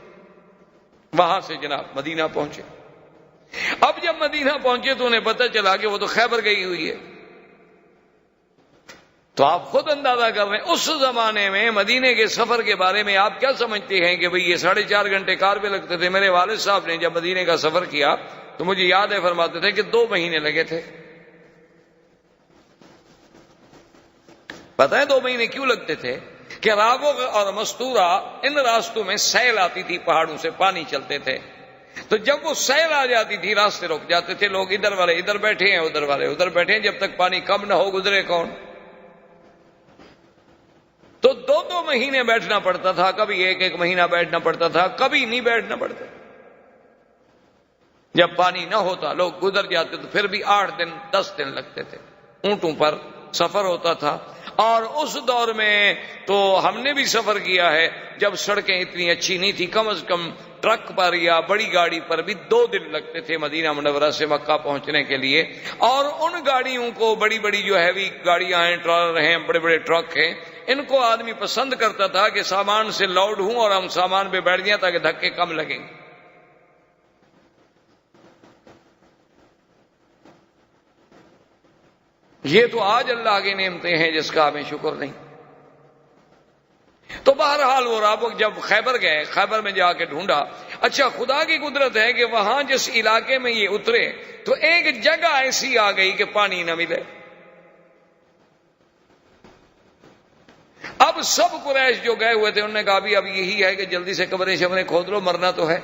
وہاں سے جناب مدینہ پہنچے۔ اب جب مدینہ پہنچے تو انہیں پتہ چلا کہ وہ تو خیبر گئی ہوئی ہے۔ تو آپ خود اندازہ کر رہے ہیں اس زمانے میں مدینے کے سفر کے بارے میں آپ کیا سمجھتے ہیں کہ بھئی یہ 4.5 گھنٹے کار پہ لگتے تھے۔ میرے والد صاحب نے جب مدینے کا سفر کیا تو مجھے یاد ہے، فرماتے تھے کہ 2 مہینے لگے تھے۔ پتہ ہے 2 مہینے کیوں لگتے تھے؟ کہ راغب اور مستورہ ان راستوں میں سیل آتی تھی، پہاڑوں سے پانی چلتے تھے، تو جب وہ سیل آ جاتی تھی راستے رک جاتے تھے، لوگ ادھر والے ادھر بیٹھے ہیں، ادھر والے ادھر بیٹھے ہیں، جب تک پانی کم نہ ہو گزرے کون؟ تو 2 مہینے بیٹھنا پڑتا تھا، کبھی 1 مہینہ بیٹھنا پڑتا تھا، کبھی نہیں بیٹھنا پڑتا۔ جب پانی نہ ہوتا لوگ گزر جاتے تو پھر بھی 8 دن 10 دن لگتے تھے، اونٹوں پر سفر ہوتا تھا۔ اور اس دور میں تو ہم نے بھی سفر کیا ہے جب سڑکیں اتنی اچھی نہیں تھی، کم از کم ٹرک پر یا بڑی گاڑی پر بھی 2 دن لگتے تھے مدینہ منورہ سے مکہ پہنچنے کے لیے۔ اور ان گاڑیوں کو، بڑی بڑی جو ہیوی گاڑیاں ہیں، ٹرالر ہیں، بڑے بڑے ٹرک ہیں، ان کو آدمی پسند کرتا تھا کہ سامان سے لوڈ ہوں اور ہم سامان پہ بیٹھ جائیں تاکہ دھکے کم لگیں۔ یہ تو آج اللہ کی نعمتیں ہیں جس کا ہمیں شکر نہیں۔ تو بہرحال وہ رابق جب خیبر گئے، خیبر میں جا کے ڈھونڈا۔ اچھا خدا کی قدرت ہے کہ وہاں جس علاقے میں یہ اترے تو ایک جگہ ایسی آ گئی کہ پانی نہ ملے۔ اب سب قریش جو گئے ہوئے تھے انہوں نے کہا بھی اب یہی ہے کہ جلدی سے قبریں شبریں کھود لو، مرنا تو ہے۔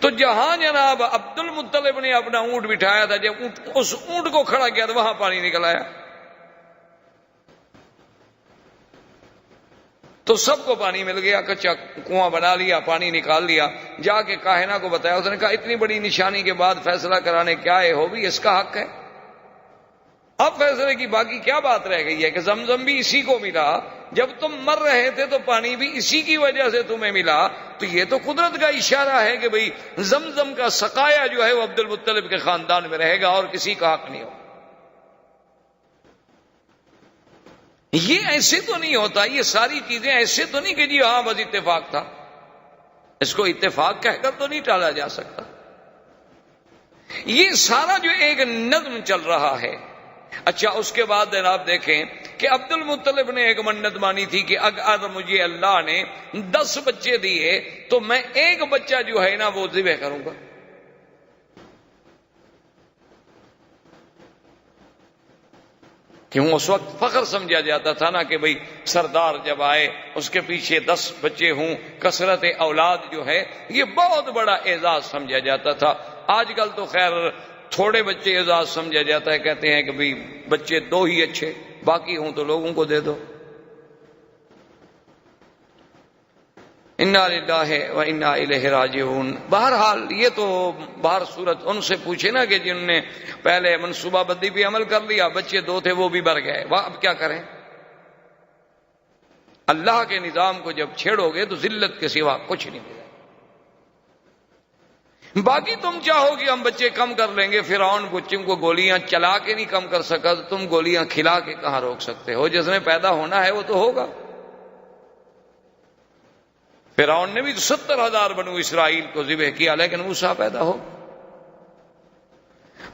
تو جہاں جناب عبد المطلب نے اپنا اونٹ بٹھایا تھا، جب اس اونٹ کو کھڑا کیا تو وہاں پانی نکل آیا۔ تو سب کو پانی مل گیا، کچا کنواں بنا لیا، پانی نکال لیا۔ جا کے کاہنہ کو بتایا، اس نے کہا اتنی بڑی نشانی کے بعد فیصلہ کرانے کیا ہے، ہو بھی اس کا حق ہے۔ اب فیصلے کی باقی کیا بات رہ گئی ہے کہ زمزم بھی اسی کو ملا، جب تم مر رہے تھے تو پانی بھی اسی کی وجہ سے تمہیں ملا، تو یہ تو قدرت کا اشارہ ہے کہ بھئی زمزم کا سقایا جو ہے وہ عبد المطلب کے خاندان میں رہے گا اور کسی کا حق نہیں ہو۔ یہ ایسے تو نہیں ہوتا، یہ ساری چیزیں ایسے تو نہیں کہ جی ہاں بس اتفاق تھا، اس کو اتفاق کہہ کر تو نہیں ٹالا جا سکتا۔ یہ سارا جو ایک نظم چل رہا ہے۔ اچھا اس کے بعد آپ دیکھیں کہ عبد المطلب نے ایک منت مانی تھی کہ اگر مجھے اللہ نے 10 بچے دیے تو میں 1 بچہ جو ہے نا وہ ذبح کروں گا۔ کیوں اس وقت فخر سمجھا جاتا تھا نا کہ بھئی سردار جب آئے اس کے پیچھے 10 بچے ہوں، کثرت اولاد جو ہے یہ بہت بڑا اعزاز سمجھا جاتا تھا۔ آج کل تو خیر تھوڑے بچے اعزاز سمجھا جاتا ہے، کہتے ہیں کہ بھئی بچے 2 ہی اچھے، باقی ہوں تو لوگوں کو دے دو۔ انا للہ و انا الیہ راجعون۔ بہرحال یہ تو باہر صورت ان سے پوچھے نا کہ جن نے پہلے منصوبہ بندی پہ عمل کر لیا، بچے 2 تھے وہ بھی مر گئے، وہ اب کیا کریں؟ اللہ کے نظام کو جب چھیڑو گے تو ذلت کے سوا کچھ نہیں ملے۔ باقی تم چاہو کہ ہم بچے کم کر لیں گے، فرعون بچوں کو گولیاں چلا کے نہیں کم کر سکا تو تم گولیاں کھلا کے کہاں روک سکتے ہو؟ جس نے پیدا ہونا ہے وہ تو ہوگا۔ فرعون نے بھی 70,000 بنو اسرائیل کو ذبح کیا لیکن موسیٰ پیدا ہو،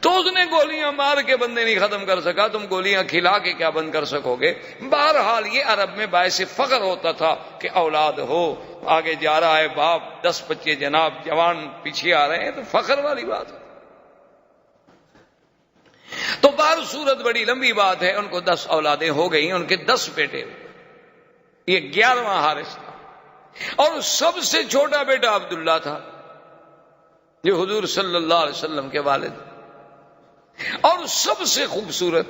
تو اس نے گولیاں مار کے بندے نہیں ختم کر سکا، تم گولیاں کھلا کے کیا بند کر سکو گے؟ بہرحال یہ عرب میں باعث فخر ہوتا تھا کہ اولاد ہو، آگے جا رہا ہے باپ، 10 بچے جناب جوان پیچھے آ رہے ہیں، تو فخر والی بات ہے۔ تو بہر صورت بڑی لمبی بات ہے، ان کو 10 اولادیں ہو گئیں، ان کے 10 بیٹے، یہ 11واں حارث تھا، اور سب سے چھوٹا بیٹا عبداللہ تھا جو حضور صلی اللہ علیہ وسلم کے والد، اور سب سے خوبصورت۔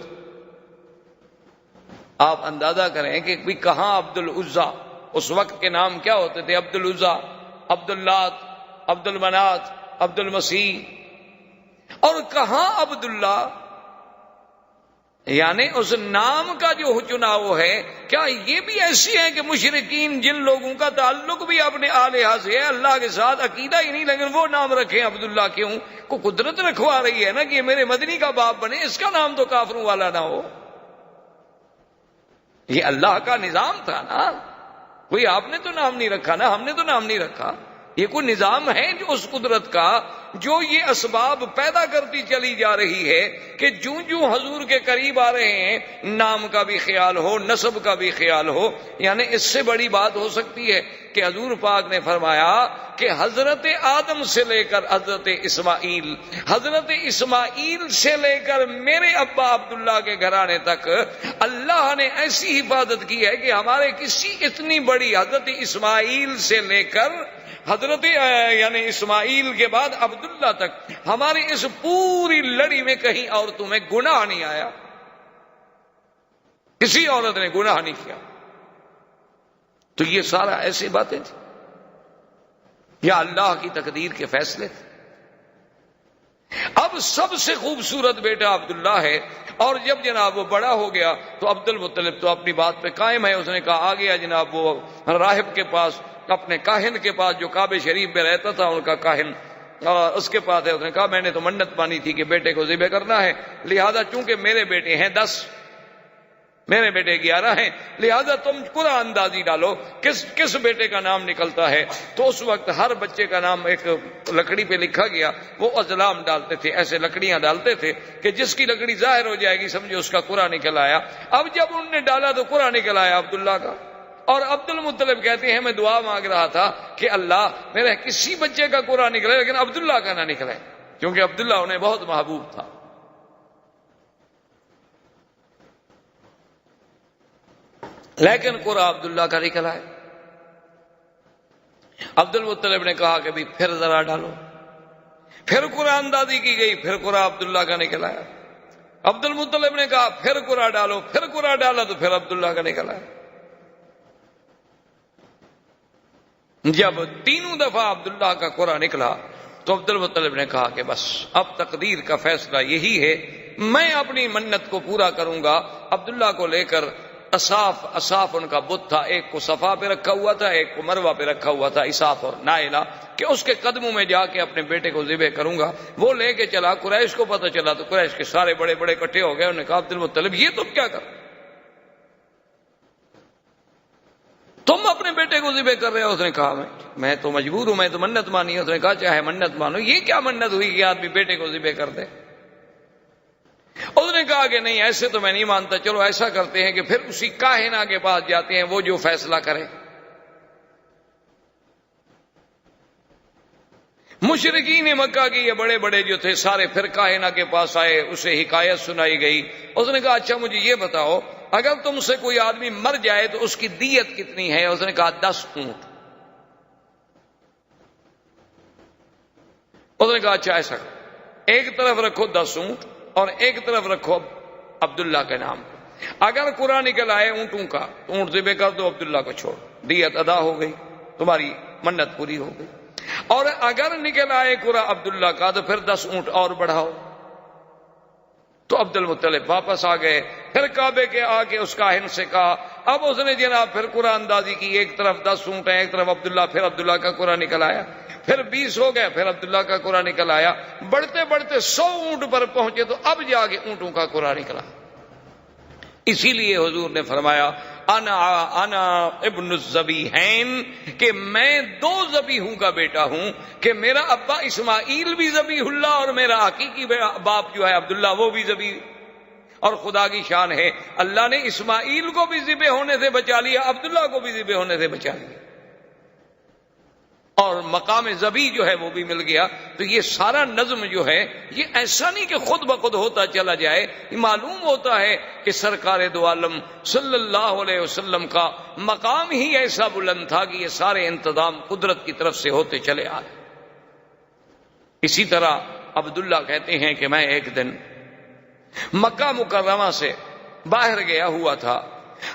آپ اندازہ کریں کہ بھی کہاں عبد العزیٰ، اس وقت کے نام کیا ہوتے تھے؟ عبد العزیٰ، عبد اللات، عبد المنات، عبد المسیح، اور کہاں عبداللہ؟ یعنی اس نام کا جو چناؤ ہے، کیا یہ بھی ایسی ہے کہ مشرکین جن لوگوں کا تعلق بھی اپنے آلہہ سے ہے، اللہ کے ساتھ عقیدہ ہی نہیں، لیکن وہ نام رکھیں عبداللہ؟ کیوں؟ کو قدرت رکھوا رہی ہے نا کہ یہ میرے مدنی کا باپ بنے، اس کا نام تو کافروں والا نہ ہو۔ یہ اللہ کا نظام تھا نا، کوئی آپ نے تو نام نہیں رکھا نا، ہم نے تو نام نہیں رکھا، یہ کوئی نظام ہے جو اس قدرت کا، جو یہ اسباب پیدا کرتی چلی جا رہی ہے کہ جوں جوں حضور کے قریب آ رہے ہیں نام کا بھی خیال ہو، نسب کا بھی خیال ہو۔ یعنی اس سے بڑی بات ہو سکتی ہے کہ حضور پاک نے فرمایا کہ حضرت آدم سے لے کر حضرت اسماعیل، حضرت اسماعیل سے لے کر میرے ابا عبداللہ کے گھرانے تک اللہ نے ایسی حفاظت کی ہے کہ ہمارے کسی اتنی بڑی حضرت اسماعیل سے لے کر حضرت یعنی اسماعیل کے بعد عبداللہ تک ہماری اس پوری لڑی میں کہیں عورتوں میں گناہ نہیں آیا، کسی عورت نے گناہ نہیں کیا۔ تو یہ سارا ایسی باتیں تھیں یا اللہ کی تقدیر کے فیصلے تھے۔ اب سب سے خوبصورت بیٹا عبداللہ ہے، اور جب جناب وہ بڑا ہو گیا تو عبد المطلب تو اپنی بات پہ قائم ہے، اس نے کہا آ گیا جناب وہ راہب کے پاس، اپنے کاہن کے پاس جو کعبہ شریف میں رہتا تھا ان کا کاہن، اس کے پاس ہے۔ اس نے کہا میں نے تو منت مانی تھی کہ بیٹے کو ذبح کرنا ہے، لہذا چونکہ میرے بیٹے ہیں 10، میرے بیٹے 11 ہیں، لہذا تم قرآن اندازی ڈالو کس بیٹے کا نام نکلتا ہے۔ تو اس وقت ہر بچے کا نام ایک لکڑی پہ لکھا گیا، وہ ازلام ڈالتے تھے، ایسے لکڑیاں ڈالتے تھے کہ جس کی لکڑی ظاہر ہو جائے گی سمجھو اس کا قرآن نکل آیا۔ اب جب انہوں نے ڈالا تو قرآن نکل آیا عبداللہ کا، اور عبد المطلب کہتے ہیں میں دعا مانگ رہا تھا کہ اللہ میرے کسی بچے کا قرآن نکلے لیکن عبداللہ کا نہ نکلے، کیونکہ عبداللہ انہیں بہت محبوب تھا۔ لیکن قرآن عبداللہ کا نکلا ہے۔ عبد المطلب نے کہا کہ بھی پھر ذرا ڈالو، پھر قرآن اندازی کی گئی، پھر قرآن عبداللہ کا نکلا ہے۔ عبد المطلب نے کہا پھر قرآن ڈالو، پھر قرآن ڈالا تو پھر عبداللہ کا نکلا ہے۔ جب تینوں دفعہ عبداللہ کا قرآن نکلا تو عبد المطلب نے کہا کہ بس اب تقدیر کا فیصلہ یہی ہے، میں اپنی منت کو پورا کروں گا۔ عبداللہ کو لے کر اصاف ان کا بت تھا، ایک کو صفا پہ رکھا ہوا تھا، ایک کو مروہ پہ رکھا ہوا تھا، اصاف اور نائلہ، کہ اس کے قدموں میں جا کے اپنے بیٹے کو ذبح کروں گا۔ وہ لے کے چلا، قریش کو پتہ چلا تو قریش کے سارے بڑے بڑے اکٹھے ہو گئے، انہوں نے کہا عبد المطلب یہ تم کیا کر، تم اپنے بیٹے کو ذبح کر رہے ہو؟ اس نے کہا میں تو مجبور ہوں، میں تو منت مانی ہے۔ اس نے کہا چاہے منت مانو، یہ کیا منت ہوئی کہ آدمی بیٹے کو ذبح کر دے؟ اس نے کہا کہ نہیں ایسے تو میں نہیں مانتا، چلو ایسا کرتے ہیں کہ پھر اسی کاہنہ کے پاس جاتے ہیں، وہ جو فیصلہ کرے۔ مشرکین مکہ کے یہ بڑے بڑے جو تھے سارے پھر کاہنہ کے پاس آئے، اسے حکایت سنائی گئی۔ اس نے کہا اچھا مجھے یہ بتاؤ اگر تم سے کوئی آدمی مر جائے تو اس کی دیت کتنی ہے؟ اس نے کہا 10 اونٹ۔ اس نے کہا اچھا ایسا کرو، ایک طرف رکھو 10 اونٹ اور ایک طرف رکھو عبداللہ کے نام، اگر قرآن نکل آئے اونٹوں کا تو اونٹ ذبح کر دو، عبداللہ کو چھوڑ، دیت ادا ہو گئی، تمہاری منت پوری ہو گئی۔ اور اگر نکل آئے قرآن عبداللہ کا تو پھر 10 اونٹ اور بڑھاؤ۔ تو عبد المطلب واپس آ گئے، پھر کعبے کے آ کے اس کاہن سے کہا، اب اس نے جناب پھر قرآن اندازی کی، ایک طرف 10 اونٹ ہیں، ایک طرف عبداللہ، پھر عبداللہ کا قرآن نکل آیا، پھر 20 ہو گئے، پھر عبداللہ کا قرآن نکل آیا، بڑھتے بڑھتے 100 اونٹ پر پہنچے تو اب جا کے اونٹوں کا قرآن نکلا۔ اسی لیے حضور نے فرمایا انا ابن الذبیحین، کہ میں 2 ذبیحوں کا بیٹا ہوں، کہ میرا ابا اسماعیل بھی ذبیح اللہ اور میرا حقیقی باپ جو ہے عبداللہ وہ بھی ذبیح۔ اور خدا کی شان ہے اللہ نے اسماعیل کو بھی ذبح ہونے سے بچا لیا، عبداللہ کو بھی ذبح ہونے سے بچا لیا۔ اور مقام ذبی جو ہے وہ بھی مل گیا. تو یہ سارا نظم جو ہے یہ ایسا نہیں کہ خود بخود ہوتا چلا جائے، یہ معلوم ہوتا ہے کہ سرکار دو عالم صلی اللہ علیہ وسلم کا مقام ہی ایسا بلند تھا کہ یہ سارے انتظام قدرت کی طرف سے ہوتے چلے آئے. اسی طرح عبداللہ کہتے ہیں کہ میں ایک دن مکہ مکرمہ سے باہر گیا ہوا تھا،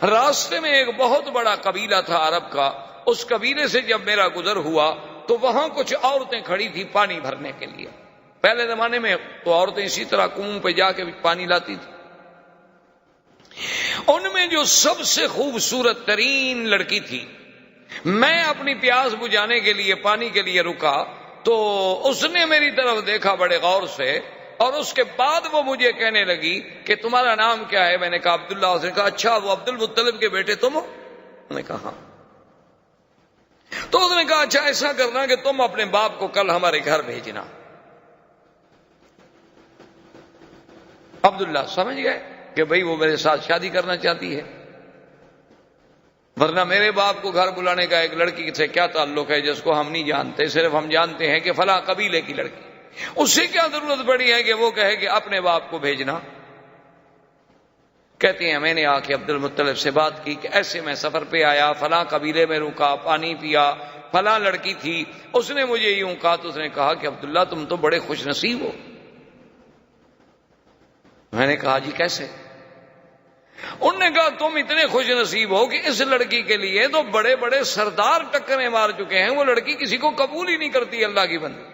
راستے میں ایک بہت بڑا قبیلہ تھا عرب کا. اس قبیلے سے جب میرا گزر ہوا تو وہاں کچھ عورتیں کھڑی تھی پانی بھرنے کے لیے. پہلے زمانے میں تو عورتیں اسی طرح کنویں پہ جا کے پانی لاتی تھی. ان میں جو سب سے خوبصورت ترین لڑکی تھی، میں اپنی پیاس بجھانے کے لیے پانی کے لیے رکا تو اس نے میری طرف دیکھا بڑے غور سے، اور اس کے بعد وہ مجھے کہنے لگی کہ تمہارا نام کیا ہے؟ میں نے کہا عبداللہ. اس نے کہا اچھا وہ عبد المطلب کے بیٹے تم ہو؟ میں نے کہا ہاں. تو اس نے کہا اچھا ایسا کرنا کہ تم اپنے باپ کو کل ہمارے گھر بھیجنا. عبداللہ سمجھ گئے کہ بھئی وہ میرے ساتھ شادی کرنا چاہتی ہے، ورنہ میرے باپ کو گھر بلانے کا ایک لڑکی سے کیا تعلق ہے جس کو ہم نہیں جانتے، صرف ہم جانتے ہیں کہ فلاں قبیلے کی لڑکی. اس سے کیا ضرورت پڑی ہے کہ وہ کہے کہ اپنے باپ کو بھیجنا. کہتے ہیں میں نے آ کے عبد المطلب سے بات کی کہ ایسے میں سفر پہ آیا، فلاں قبیلے میں رکا، پانی پیا، فلاں لڑکی تھی، اس نے مجھے یوں کہا. تو اس نے کہا کہ عبداللہ تم تو بڑے خوش نصیب ہو. میں نے کہا جی کیسے؟ انہوں نے کہا تم اتنے خوش نصیب ہو کہ اس لڑکی کے لیے تو بڑے بڑے سردار ٹکریں مار چکے ہیں، وہ لڑکی کسی کو قبول ہی نہیں کرتی اللہ کی بندی.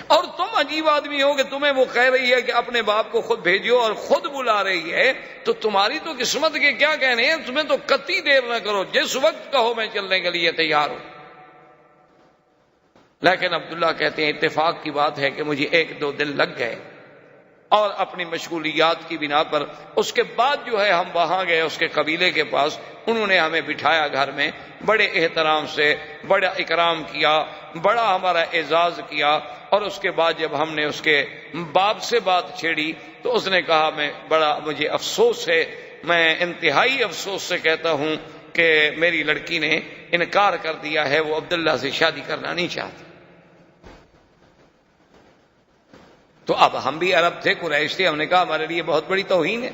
اور تم عجیب آدمی ہو کہ تمہیں وہ کہہ رہی ہے کہ اپنے باپ کو خود بھیجو اور خود بلا رہی ہے. تو تمہاری تو قسمت کے کیا کہنے ہیں، تمہیں تو قطعی دیر نہ کرو، جس وقت کہو میں چلنے کے لیے تیار ہوں. لیکن عبداللہ کہتے ہیں اتفاق کی بات ہے کہ مجھے 1-2 دن لگ گئے، اور اپنی مشغولیات کی بنا پر اس کے بعد جو ہے ہم وہاں گئے اس کے قبیلے کے پاس. انہوں نے ہمیں بٹھایا گھر میں، بڑے احترام سے بڑا اکرام کیا، بڑا ہمارا اعزاز کیا. اور اس کے بعد جب ہم نے اس کے باپ سے بات چھیڑی تو اس نے کہا مجھے افسوس ہے، میں انتہائی افسوس سے کہتا ہوں کہ میری لڑکی نے انکار کر دیا ہے، وہ عبداللہ سے شادی کرنا نہیں چاہتی. تو اب ہم بھی عرب تھے، قریش تھے، ہم نے کہا ہمارے لیے بہت بڑی توہین ہے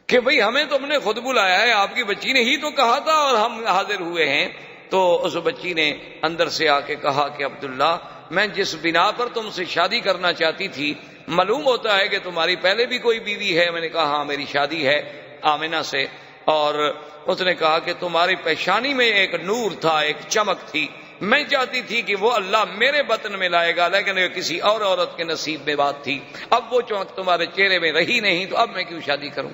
کہ بھئی ہمیں تم نے خود بلایا ہے، آپ کی بچی نے ہی تو کہا تھا اور ہم حاضر ہوئے ہیں. تو اس بچی نے اندر سے آ کے کہا کہ عبداللہ میں جس بنا پر تم سے شادی کرنا چاہتی تھی، معلوم ہوتا ہے کہ تمہاری پہلے بھی کوئی بیوی ہے. میں نے کہا ہاں میری شادی ہے آمنہ سے. اور اس نے کہا کہ تمہاری پیشانی میں ایک نور تھا، ایک چمک تھی، میں چاہتی تھی کہ وہ اللہ میرے بطن میں لائے گا، لیکن یہ کسی اور عورت کے نصیب میں بات تھی. اب وہ چمک تمہارے چہرے میں رہی نہیں، تو اب میں کیوں شادی کروں.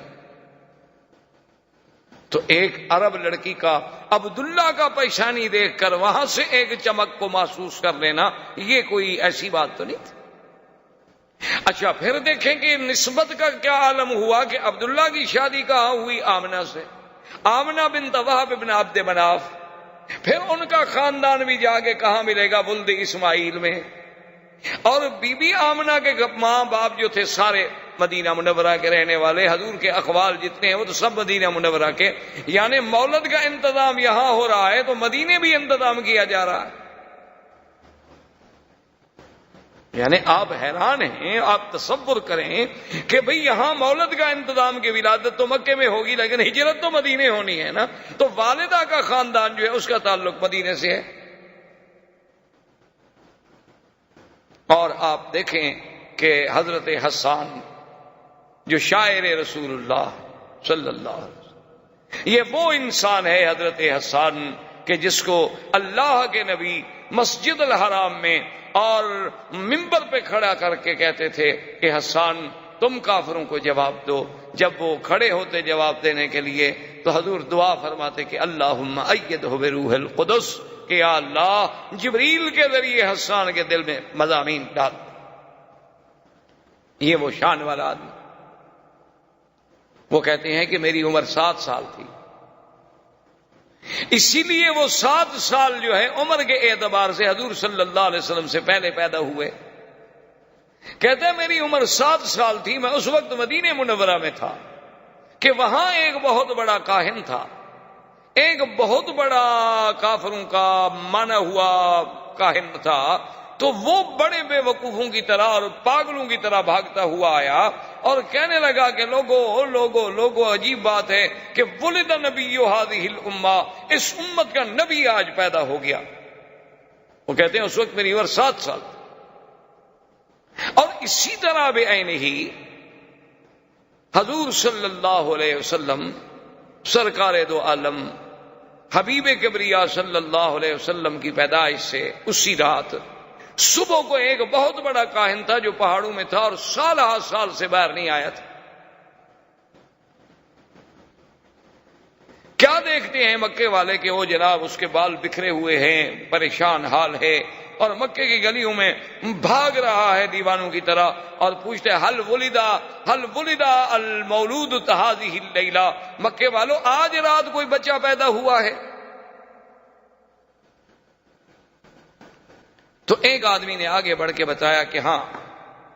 تو ایک عرب لڑکی کا عبداللہ کا پیشانی دیکھ کر وہاں سے ایک چمک کو محسوس کر لینا، یہ کوئی ایسی بات تو نہیں تھی. اچھا پھر دیکھیں کہ نسبت کا کیا عالم ہوا کہ عبداللہ کی شادی کہاں ہوئی؟ آمنہ سے. آمنہ بنت وہب بن عبد مناف. پھر ان کا خاندان بھی جا کے کہاں ملے گا؟ ولد اسماعیل میں. اور بی بی آمنہ کے ماں باپ جو تھے سارے مدینہ منورہ کے رہنے والے، حضور کے اقوال جتنے ہیں وہ تو سب مدینہ منورہ کے. یعنی مولد کا انتظام یہاں ہو رہا ہے تو مدینے بھی انتظام کیا جا رہا ہے. یعنی آپ حیران ہیں، آپ تصور کریں کہ بھئی یہاں مولد کا انتظام کی ولادت تو مکے میں ہوگی، لیکن ہجرت تو مدینے ہونی ہے نا. تو والدہ کا خاندان جو ہے اس کا تعلق مدینے سے ہے. اور آپ دیکھیں کہ حضرت حسان جو شاعر رسول اللہ صلی اللہ علیہ وسلم، یہ وہ انسان ہے حضرت حسان کہ جس کو اللہ کے نبی مسجد الحرام میں اور منبر پہ کھڑا کر کے کہتے تھے کہ حسان تم کافروں کو جواب دو. جب وہ کھڑے ہوتے جواب دینے کے لیے تو حضور دعا فرماتے کہ اللہم ایدہ بروح القدس، کہ یا اللہ جبریل کے ذریعے حسان کے دل میں مضامین ڈال. یہ وہ شان والا آدمی. وہ کہتے ہیں کہ میری عمر 7 سال تھی، اسی لیے وہ 7 سال جو ہے عمر کے اعتبار سے حضور صلی اللہ علیہ وسلم سے پہلے پیدا ہوئے. کہتے ہیں میری عمر 7 سال تھی، میں اس وقت مدینہ منورہ میں تھا کہ وہاں ایک بہت بڑا کاہن تھا. ایک بہت بڑا کافروں کا مانا ہوا کاہن تھا، تو وہ بڑے بے وقوفوں کی طرح اور پاگلوں کی طرح بھاگتا ہوا آیا اور کہنے لگا کہ لوگو عجیب بات ہے کہ ولد نبی هذه الامہ، اس امت کا نبی آج پیدا ہو گیا۔ وہ کہتے ہیں اس وقت میری عمر 7 سال۔ اور اسی طرح بے عین ہی حضور صلی اللہ علیہ وسلم سرکار دو عالم حبیب کبریا صلی اللہ علیہ وسلم کی پیدائش سے اسی رات صبح کو ایک بہت بڑا کاہن تھا جو پہاڑوں میں تھا اور سال ہا سال سے باہر نہیں آیا تھا۔ کیا دیکھتے ہیں مکے والے کہ وہ جناب اس کے بال بکھرے ہوئے ہیں، پریشان حال ہے، اور مکے کی گلیوں میں بھاگ رہا ہے دیوانوں کی طرح، اور پوچھتے ہیں حل ولدا المولود هذه اللیلہ، مکے والوں آج رات کوئی بچہ پیدا ہوا ہے؟ تو ایک آدمی نے آگے بڑھ کے بتایا کہ ہاں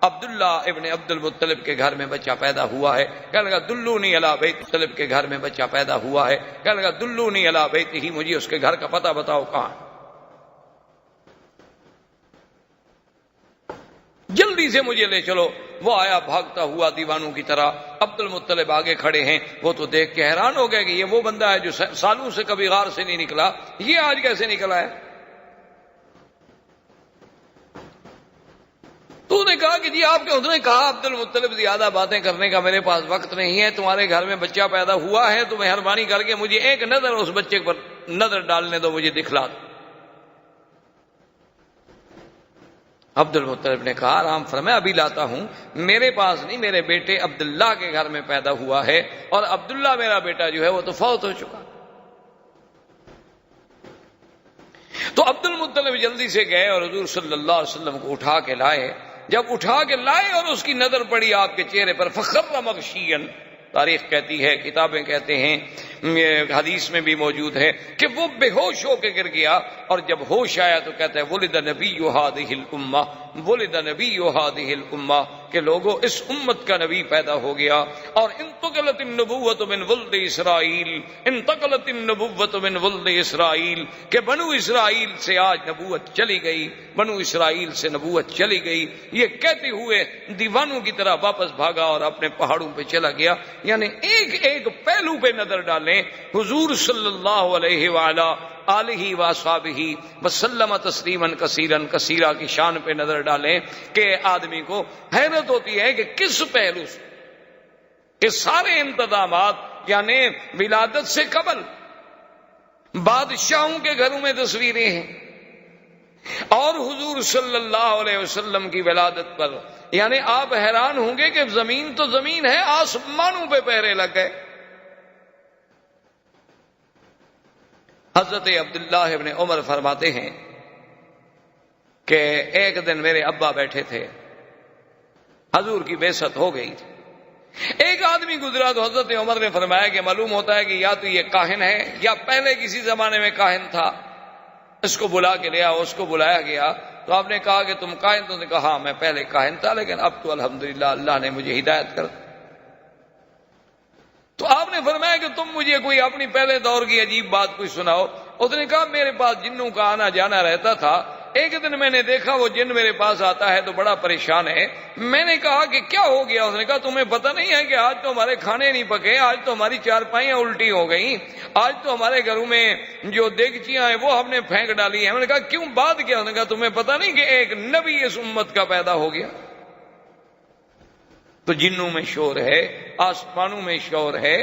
عبداللہ ابن عبد المطلب کے گھر میں بچہ پیدا ہوا ہے۔ کہنے لگا دلونی علی بیت مطلب کے گھر میں بچہ پیدا ہوا ہے۔ کہنے لگا دلونی علی بیت ہی، مجھے اس کے گھر کا پتہ بتاؤ کہاں۔ جلدی سے مجھے لے چلو۔ وہ آیا بھاگتا ہوا دیوانوں کی طرح، عبد المطلب آگے کھڑے ہیں۔ وہ تو دیکھ کے حیران ہو گئے کہ یہ وہ بندہ ہے جو سالوں سے کبھی غار سے نہیں نکلا، یہ آج کیسے نکلا ہے؟ تو نے کہا کہ جی آپ کے، نے کہا عبد المطلب زیادہ باتیں کرنے کا میرے پاس وقت نہیں ہے، تمہارے گھر میں بچہ پیدا ہوا ہے تو مہربانی کر کے مجھے ایک نظر اس بچے پر نظر ڈالنے دو، مجھے دکھلا دو۔ عبد المطلب نے کہا آرام فرمایا ابھی لاتا ہوں، میرے پاس نہیں، میرے بیٹے عبداللہ کے گھر میں پیدا ہوا ہے، اور عبداللہ میرا بیٹا جو ہے وہ تو فوت ہو چکا۔ تو عبد المطلب جلدی سے گئے اور حضور صلی اللہ علیہ وسلم کو اٹھا کے لائے۔ جب اٹھا کے لائے اور اس کی نظر پڑی آپ کے چہرے پر، فخر مغشیاً، تاریخ کہتی ہے، کتابیں کہتے ہیں، حدیث میں بھی موجود ہے کہ وہ بے ہوش ہو کے گر گیا، اور جب ہوش آیا تو کہتا ہے ولد نبی هذه الامہ، ولد نبی هذه الامہ، کہ لوگوں اس امت کا نبی پیدا ہو گیا۔ اور انتقلت النبوۃ من ولد اسرائیل، انتقلت النبوۃ من ولد اسرائیل، کہ بنو اسرائیل سے آج نبوت چلی گئی، بنو اسرائیل سے نبوت چلی گئی۔ یہ کہتے ہوئے دیوانوں کی طرح واپس بھاگا اور اپنے پہاڑوں پہ چلا گیا۔ یعنی ایک ایک پہلو پہ نظر ڈالیں، حضور صلی اللہ علیہ وآلہ آلہ وصحبہ وسلم تسلیما کثیرا کثیرا کی شان پہ نظر ڈالیں کہ آدمی کو حیرت ہوتی ہے کہ کس پہلو سے کہ سارے انتظامات، یعنی ولادت سے قبل بادشاہوں کے گھروں میں تصویریں ہیں، اور حضور صلی اللہ علیہ وسلم کی ولادت پر یعنی آپ حیران ہوں گے کہ زمین تو زمین ہے، آسمانوں پہ پہرے لگ گئے۔ حضرت عبداللہ ابن عمر فرماتے ہیں کہ ایک دن میرے ابا بیٹھے تھے، حضور کی بعثت ہو گئی تھی، ایک آدمی گزرا تو حضرت عمر نے فرمایا کہ معلوم ہوتا ہے کہ یا تو یہ کاہن ہے یا پہلے کسی زمانے میں کاہن تھا، اس کو بلا کے لیا۔ اس کو بلایا گیا تو آپ نے کہا کہ تم کاہن؟ تو نے کہا ہاں میں پہلے کاہن تھا، لیکن اب تو الحمدللہ اللہ نے مجھے ہدایت کر دی۔ تو آپ نے فرمایا کہ تم مجھے کوئی اپنی پہلے دور کی عجیب بات کوئی سناؤ۔ اس نے کہا میرے پاس جنوں کا آنا جانا رہتا تھا، ایک دن میں نے دیکھا وہ جن میرے پاس آتا ہے تو بڑا پریشان ہے۔ میں نے کہا کہ کیا ہو گیا؟ اس نے کہا تمہیں پتہ نہیں ہے کہ آج تو ہمارے کھانے نہیں پکے، آج تو ہماری چارپائیاں الٹی ہو گئیں، آج تو ہمارے گھروں میں جو دیگچیاں ہیں وہ ہم نے پھینک ڈالی ہیں۔ میں نے کہا کیوں، بات کیا؟ اس نے کہا تمہیں پتہ نہیں کہ ایک نبی اس امت کا پیدا ہو گیا؟ تو جنوں میں شور ہے، آسمانوں میں شور ہے۔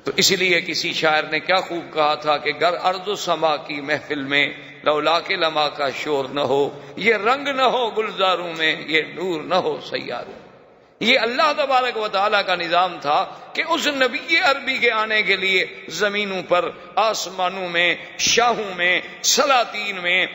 تو اس لیے کسی شاعر نے کیا خوب کہا تھا کہ گر ارض و سما کی محفل میں لولا کے لما کا شور نہ ہو، یہ رنگ نہ ہو گلزاروں میں، یہ نور نہ ہو سیاروں۔ یہ اللہ تبارک و تعالیٰ کا نظام تھا کہ اس نبی عربی کے آنے کے لیے زمینوں پر، آسمانوں میں، شاہوں میں، سلاطین میں،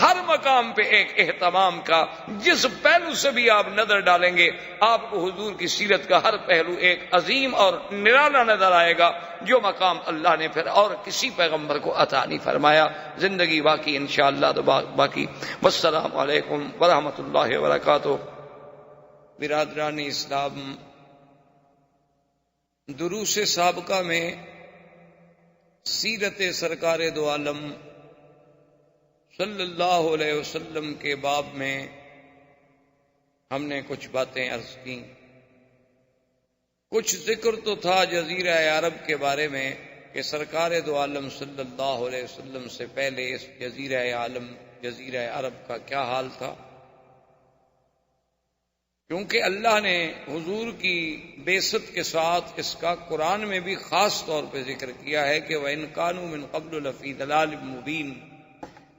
ہر مقام پہ ایک اہتمام کا، جس پہلو سے بھی آپ نظر ڈالیں گے آپ کو حضور کی سیرت کا ہر پہلو ایک عظیم اور نرالا نظر آئے گا، جو مقام اللہ نے پھر اور کسی پیغمبر کو عطا نہیں فرمایا۔ زندگی باقی انشاءاللہ تو باقی۔ والسلام علیکم ورحمۃ اللہ وبرکاتہ۔ برادران اسلام، دروس سابقہ میں سیرت سرکار دو عالم صلی اللہ علیہ وسلم کے باب میں ہم نے کچھ باتیں عرض کی. کچھ ذکر تو تھا جزیرہ عرب کے بارے میں کہ سرکار دو عالم صلی اللہ علیہ وسلم سے پہلے اس جزیرہ عرب کا کیا حال تھا، کیونکہ اللہ نے حضور کی بعثت کے ساتھ اس کا قرآن میں بھی خاص طور پہ ذکر کیا ہے کہ وَإِن كَانُوا مِن قَبْلُ لَفِي ضَلَالٍ مُبِينٍ،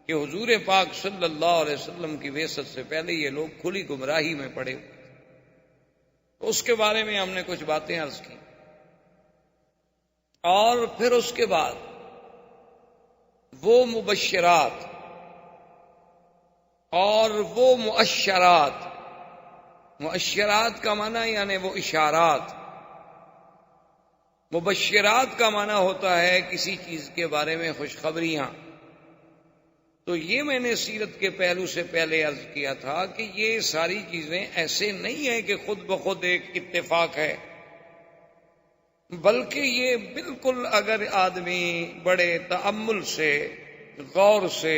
کہ حضور پاک صلی اللہ علیہ وسلم کی بعثت سے پہلے یہ لوگ کھلی گمراہی میں پڑے. اس کے بارے میں ہم نے کچھ باتیں عرض کی، اور پھر اس کے بعد وہ مبشرات اور وہ مؤشرات. مؤشرات کا معنی یعنی وہ اشارات، مبشرات کا معنی ہوتا ہے کسی چیز کے بارے میں خوشخبریاں. تو یہ میں نے سیرت کے پہلو سے پہلے عرض کیا تھا کہ یہ ساری چیزیں ایسے نہیں ہیں کہ خود بخود ایک اتفاق ہے، بلکہ یہ بالکل اگر آدمی بڑے تأمل سے، غور سے،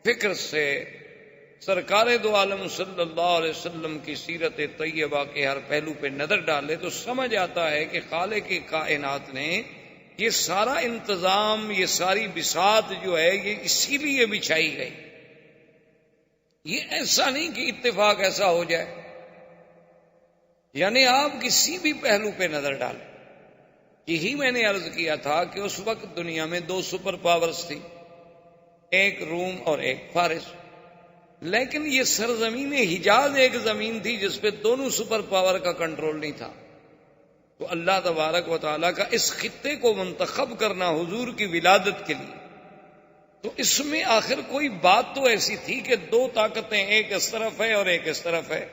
فکر سے سرکار دو عالم صلی اللہ علیہ وسلم کی سیرت طیبہ کے ہر پہلو پہ نظر ڈالے تو سمجھ آتا ہے کہ خالق کائنات نے یہ سارا انتظام، یہ ساری بساط جو ہے یہ اسی لیے بچھائی گئی. یہ ایسا نہیں کہ اتفاق ایسا ہو جائے. یعنی آپ کسی بھی پہلو پہ نظر ڈالیں. یہی میں نے عرض کیا تھا کہ اس وقت دنیا میں دو سپر پاورز تھی، ایک روم اور ایک فارس. لیکن یہ سرزمین حجاز ایک زمین تھی جس پہ دونوں سپر پاور کا کنٹرول نہیں تھا. تو اللہ تبارک و تعالیٰ کا اس خطے کو منتخب کرنا حضور کی ولادت کے لیے، تو اس میں آخر کوئی بات تو ایسی تھی کہ دو طاقتیں، ایک اس طرف ہے اور ایک اس طرف ہے،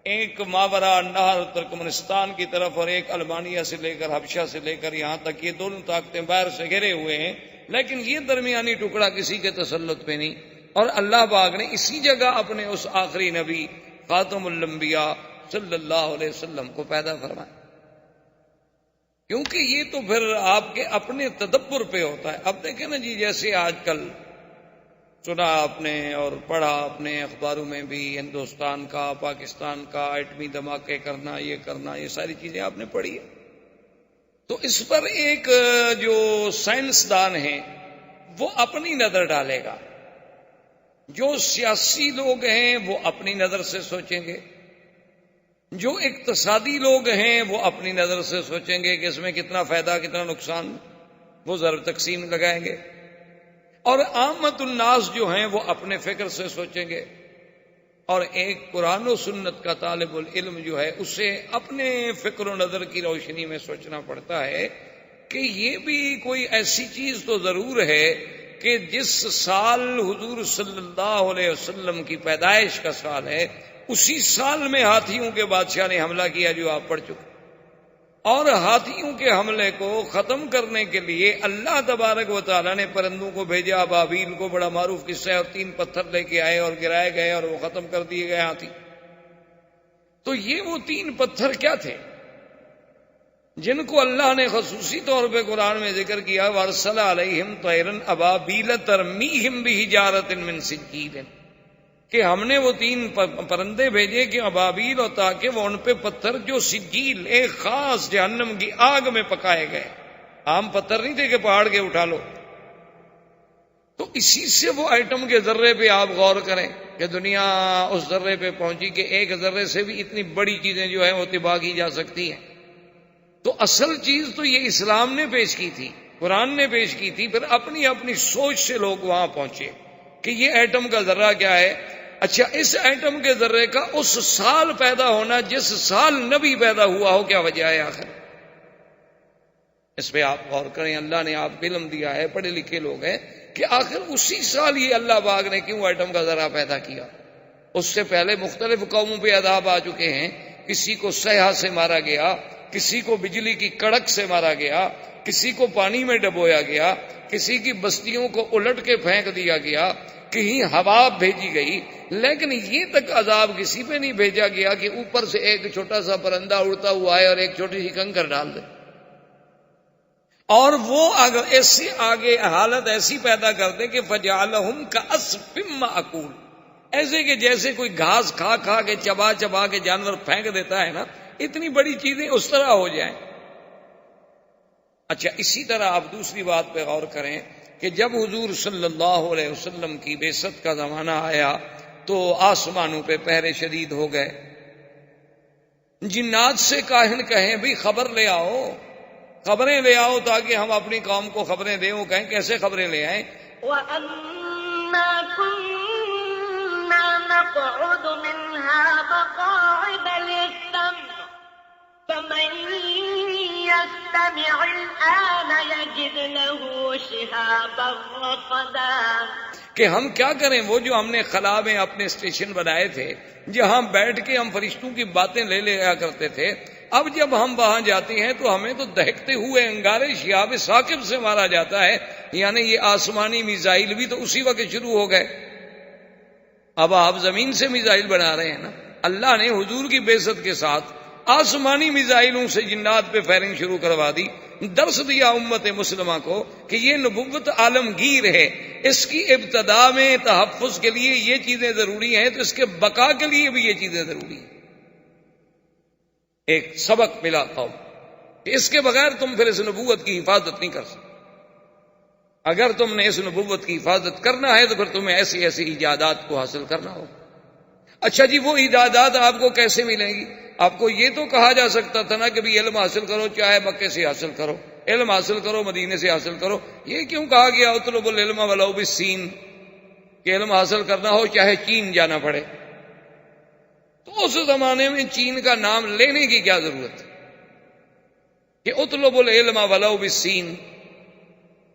ایک ماورا نہر ترکمنستان کی طرف اور ایک المانیہ سے لے کر حبشہ سے لے کر یہاں تک، یہ دونوں طاقتیں باہر سے گھرے ہوئے ہیں، لیکن یہ درمیانی ٹکڑا کسی کے تسلط پہ نہیں. اور اللہ پاک نے اسی جگہ اپنے اس آخری نبی خاتم الانبیاء صلی اللہ علیہ وسلم کو پیدا فرمایا. کیونکہ یہ تو پھر آپ کے اپنے تدبر پہ ہوتا ہے. اب دیکھیں نا جی، جیسے آج کل سنا آپ نے اور پڑھا اپنے اخباروں میں بھی، ہندوستان کا، پاکستان کا ایٹمی دھماکے کرنا، یہ ساری چیزیں آپ نے پڑھی ہے. تو اس پر ایک جو سائنسدان ہیں وہ اپنی نظر ڈالے گا، جو سیاسی لوگ ہیں وہ اپنی نظر سے سوچیں گے، جو اقتصادی لوگ ہیں وہ اپنی نظر سے سوچیں گے کہ اس میں کتنا فائدہ کتنا نقصان، وہ ضرب تقسیم لگائیں گے. اور عامت الناس جو ہیں وہ اپنے فکر سے سوچیں گے. اور ایک قرآن و سنت کا طالب العلم جو ہے اسے اپنے فکر و نظر کی روشنی میں سوچنا پڑتا ہے کہ یہ بھی کوئی ایسی چیز تو ضرور ہے کہ جس سال حضور صلی اللہ علیہ وسلم کی پیدائش کا سال ہے، اسی سال میں ہاتھیوں کے بادشاہ نے حملہ کیا جو آپ پڑھ چکے. اور ہاتھیوں کے حملے کو ختم کرنے کے لیے اللہ تبارک و تعالیٰ نے پرندوں کو بھیجا. ابابیل کو بڑا معروف قصہ ہے، اور 3 پتھر لے کے آئے اور گرائے گئے اور وہ ختم کر دیے گئے ہاتھی. تو یہ وہ 3 پتھر کیا تھے جن کو اللہ نے خصوصی طور پہ قرآن میں ذکر کیا، وَأَرْسَلَ عَلَيْهِمْ طَيْرًا أَبَابِيلَ تَرْمِيهِمْ بِحِجَارَةٍ مِّن سِجِّيلٍ، کہ ہم نے وہ 3 پرندے بھیجے کہ ابابیل، اور تاکہ وہ ان پہ پتھر جو سجیل، ایک خاص جہنم کی آگ میں پکائے گئے. عام پتھر نہیں تھے کہ پہاڑ کے اٹھا لو. تو اسی سے وہ ایٹم کے ذرے پہ آپ غور کریں کہ دنیا اس ذرے پہ پہنچی کہ ایک ذرے سے بھی اتنی بڑی چیزیں جو ہیں وہ تباہ کی جا سکتی ہیں. تو اصل چیز تو یہ اسلام نے پیش کی تھی، قرآن نے پیش کی تھی. پھر اپنی اپنی سوچ سے لوگ وہاں پہنچے کہ یہ ایٹم کا ذرہ کیا ہے. اچھا، اس ایٹم کے ذرے کا اس سال پیدا ہونا جس سال نبی پیدا ہوا ہو، کیا وجہ ہے آخر؟ اس پہ آپ غور کریں. اللہ نے آپ کو علم دیا ہے، پڑھے لکھے لوگ ہیں، کہ آخر اسی سال یہ اللہ پاک نے کیوں ایٹم کا ذرہ پیدا کیا. اس سے پہلے مختلف قوموں پہ عذاب آ چکے ہیں. کسی کو سیاح سے مارا گیا، کسی کو بجلی کی کڑک سے مارا گیا، کسی کو پانی میں ڈبویا گیا، کسی کی بستیوں کو الٹ کے پھینک دیا گیا، کہیں ہوا بھیجی گئی. لیکن یہ تک عذاب کسی پہ نہیں بھیجا گیا کہ اوپر سے ایک چھوٹا سا پرندہ اڑتا ہوا ہے اور ایک چھوٹی سی کنکر ڈال دے. اور وہ اگر ایسے آگے حالت ایسی پیدا کر دے کہ فجعلہم کعصف مأکول، ایسے کہ جیسے کوئی گھاس کھا کھا کے چبا چبا کے جانور پھینک دیتا ہے نا، اتنی بڑی چیزیں اس طرح ہو جائیں۔ اچھا، اسی طرح آپ دوسری بات پہ غور کریں کہ جب حضور صلی اللہ علیہ وسلم کی بعثت کا زمانہ آیا تو آسمانوں پہ پہرے شدید ہو گئے۔ جنات سے کاہن کہیں بھی خبر لے آؤ، خبریں لے آؤ تاکہ ہم اپنی قوم کو خبریں دیں۔ وہ کہیں کیسے خبریں لے آئیں؟ وَأَنَّا كُنَّا نَقْعُدُ مِنْهَا مَقَاعِدَ لِلسَّمْعِ فَمَن يَسْتَمِعِ الْآنَ يَجِدْ لَهُ شِهَابًا رَّصَدًا۔ کہ ہم کیا کریں، وہ جو ہم نے خلا میں اپنے اسٹیشن بنائے تھے جہاں بیٹھ کے ہم فرشتوں کی باتیں لے لیا کرتے تھے، اب جب ہم وہاں جاتے ہیں تو ہمیں تو دہکتے ہوئے انگارے شہاب ثاقب سے مارا جاتا ہے، یعنی یہ آسمانی میزائل بھی تو اسی وقت شروع ہو گئے۔ اب آپ زمین سے میزائل بنا رہے ہیں نا، اللہ نے حضور کی بعثت کے ساتھ آسمانی میزائلوں سے جنات پہ فائرنگ شروع کروا دی، درس دیا امت مسلمہ کو کہ یہ نبوت عالمگیر ہے، اس کی ابتدا میں تحفظ کے لیے یہ چیزیں ضروری ہیں تو اس کے بقا کے لیے بھی یہ چیزیں ضروری ہیں۔ ایک سبق ملا قوم کہ اس کے بغیر تم پھر اس نبوت کی حفاظت نہیں کر سکتے۔ اگر تم نے اس نبوت کی حفاظت کرنا ہے تو پھر تمہیں ایسی ایسی ایجادات کو حاصل کرنا ہوگا۔ اچھا جی، وہ ایجادات آپ کو کیسے ملیں گی؟ آپ کو یہ تو کہا جا سکتا تھا نا کہ بھی علم حاصل کرو، چاہے مکے سے حاصل کرو، علم حاصل کرو مدینے سے حاصل کرو۔ یہ کیوں کہا گیا اطلب العلم ولو بالسین، کہ علم حاصل کرنا ہو چاہے چین جانا پڑے؟ تو اس زمانے میں چین کا نام لینے کی کیا ضرورت ہے کہ اطلب العلم ولو بالسین؟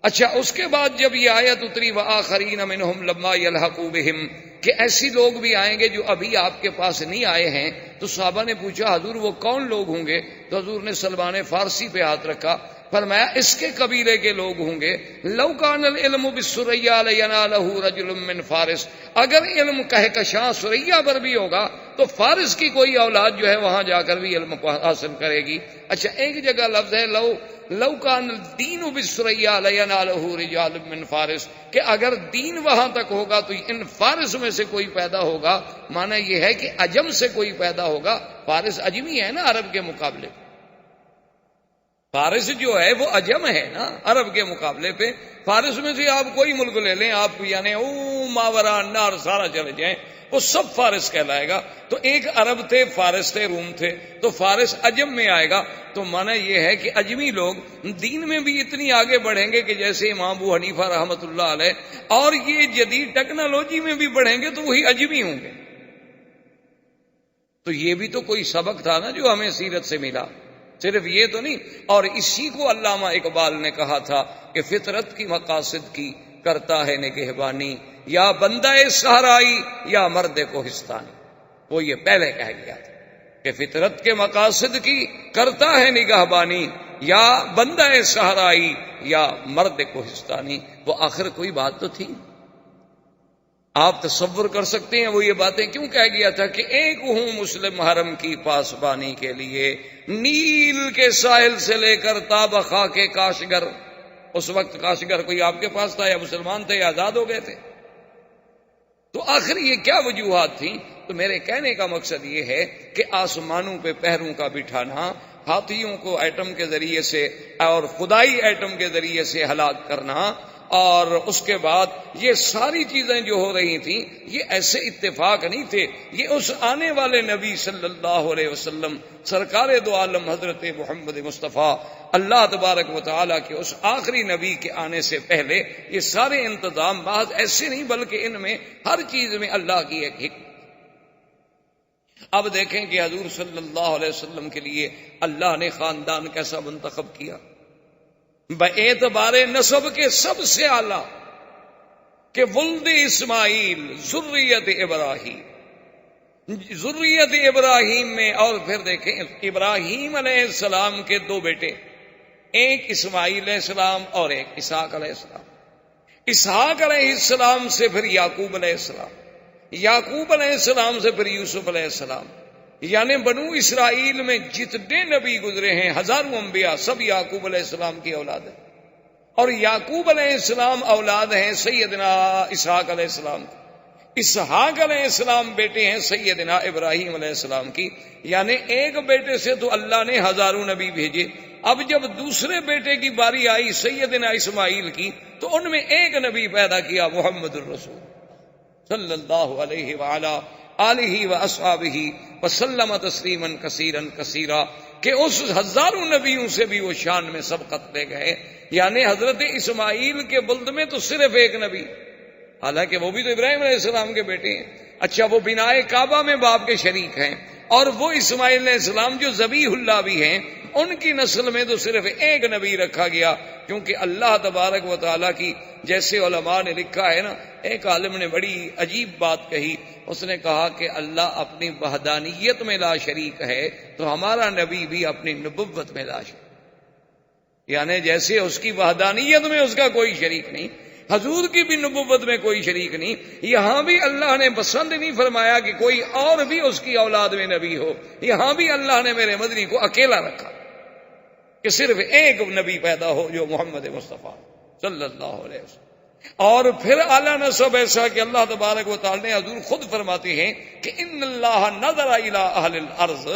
اچھا، اس کے بعد جب یہ آیت اتری وآخرین منہم لما یلحقوا بہم، کہ ایسی لوگ بھی آئیں گے جو ابھی آپ کے پاس نہیں آئے ہیں، تو صحابہ نے پوچھا حضور وہ کون لوگ ہوں گے؟ تو حضور نے سلمان فارسی پہ ہاتھ رکھا، فرمایا اس کے قبیلے کے لوگ ہوں گے۔ لو کان العلم بالسریا لینالہ رجل من فارس، اگر علم کہکشاں سریا پر بھی ہوگا تو فارس کی کوئی اولاد جو ہے وہاں جا کر بھی علم حاصل کرے گی۔ اچھا، ایک جگہ لفظ ہے لو کان الدین بالسریا لینالہ رجال من فارس، کہ اگر دین وہاں تک ہوگا تو ان فارس میں سے کوئی پیدا ہوگا، معنی یہ ہے کہ عجم سے کوئی پیدا ہوگا۔ فارس عجمی ہے نا عرب کے مقابلے، فارس جو ہے وہ عجم ہے نا عرب کے مقابلے پہ۔ فارس میں سے آپ کوئی ملک لے لیں، آپ یعنی ماورا النار سارا چلے جائیں، وہ سب فارس کہلائے گا۔ تو ایک عرب تھے، فارس تھے، روم تھے، تو فارس عجم میں آئے گا۔ تو معنی یہ ہے کہ عجمی لوگ دین میں بھی اتنی آگے بڑھیں گے کہ جیسے امام ابو حنیفہ رحمۃ اللہ علیہ، اور یہ جدید ٹیکنالوجی میں بھی بڑھیں گے تو وہی عجمی ہوں گے۔ تو یہ بھی تو کوئی سبق تھا نا جو ہمیں سیرت سے ملا، صرف یہ تو نہیں۔ اور اسی کو علامہ اقبال نے کہا تھا کہ فطرت کی مقاصد کی کرتا ہے نگہبانی، یا بندہ صحرائی یا مرد کوہستانی۔ وہ یہ پہلے کہہ گیا تھا کہ فطرت کے مقاصد کی کرتا ہے نگہبانی، یا بندہ صحرائی یا مرد کوہستانی۔ وہ آخر کوئی بات تو تھی، آپ تصور کر سکتے ہیں وہ یہ باتیں کیوں کہہ گیا تھا کہ ایک ہوں مسلم حرم کی پاسبانی کے لیے، نیل کے ساحل سے لے کر تا خاک کاشگر۔ اس وقت کاشگر کوئی آپ کے پاس تھا یا مسلمان تھے یا آزاد ہو گئے تھے؟ تو آخر یہ کیا وجوہات تھیں؟ تو میرے کہنے کا مقصد یہ ہے کہ آسمانوں پہ پہروں کا بٹھانا، ہاتھیوں کو ایٹم کے ذریعے سے اور خدائی ایٹم کے ذریعے سے ہلاک کرنا، اور اس کے بعد یہ ساری چیزیں جو ہو رہی تھیں یہ ایسے اتفاق نہیں تھے، یہ اس آنے والے نبی صلی اللہ علیہ وسلم سرکار دو عالم حضرت محمد مصطفیٰ اللہ تبارک و تعالیٰ کے اس آخری نبی کے آنے سے پہلے یہ سارے انتظام محض ایسے نہیں، بلکہ ان میں ہر چیز میں اللہ کی ایک حکمت۔ اب دیکھیں کہ حضور صلی اللہ علیہ وسلم کے لیے اللہ نے خاندان کیسا منتخب کیا، باعتبار نسب کے سب سے اعلیٰ، کہ ولد اسماعیل ذریت ابراہیم، ذریت ابراہیم میں۔ اور پھر دیکھیں ابراہیم علیہ السلام کے دو بیٹے، ایک اسماعیل علیہ السلام اور ایک اسحاق علیہ السلام۔ اسحاق علیہ السلام سے پھر یعقوب علیہ السلام، یعقوب علیہ السلام سے پھر یوسف علیہ السلام، یعنی بنو اسرائیل میں جتنے نبی گزرے ہیں ہزاروں انبیاء سب یعقوب علیہ السلام کی اولاد ہیں، اور یعقوب علیہ السلام اولاد ہیں سیدنا اسحاق علیہ السلام کی، اسحاق علیہ السلام بیٹے ہیں سیدنا ابراہیم علیہ السلام کی، یعنی ایک بیٹے سے تو اللہ نے ہزاروں نبی بھیجے۔ اب جب دوسرے بیٹے کی باری آئی سیدنا اسماعیل کی تو ان میں ایک نبی پیدا کیا محمد الرسول صلی اللہ علیہ وآلہ آلہ واصحابہ وسلم تسلیما کثیرا کثیرا، کہ اس ہزاروں نبیوں سے بھی وہ شان میں سبقت لے گئے۔ یعنی حضرت اسماعیل کے بلد میں تو صرف ایک نبی، حالانکہ وہ بھی تو ابراہیم علیہ السلام کے بیٹے ہیں۔ اچھا، وہ بنائے کعبہ میں باپ کے شریک ہیں، اور وہ اسماعیل علیہ السلام جو ذبیح اللہ بھی ہیں، ان کی نسل میں تو صرف ایک نبی رکھا گیا، کیونکہ اللہ تبارک و تعالیٰ کی، جیسے علماء نے لکھا ہے نا، ایک عالم نے بڑی عجیب بات کہی، اس نے کہا کہ اللہ اپنی وحدانیت میں لا شریک ہے تو ہمارا نبی بھی اپنی نبوت میں لا شریک، یعنی جیسے اس کی وحدانیت میں اس کا کوئی شریک نہیں، حضور کی بھی نبوت میں کوئی شریک نہیں، یہاں بھی اللہ نے پسند نہیں فرمایا کہ کوئی اور بھی اس کی اولاد میں نبی ہو، یہاں بھی اللہ نے میرے مدنی کو اکیلا رکھا کہ صرف ایک نبی پیدا ہو جو محمد مصطفیٰ صلی اللہ علیہ وسلم۔ اور پھر اعلیٰ نسب ایسا کہ اللہ تبارک و تعالی نے، حضور خود فرماتے ہیں کہ ان اللہ نظر الی اہل الارض،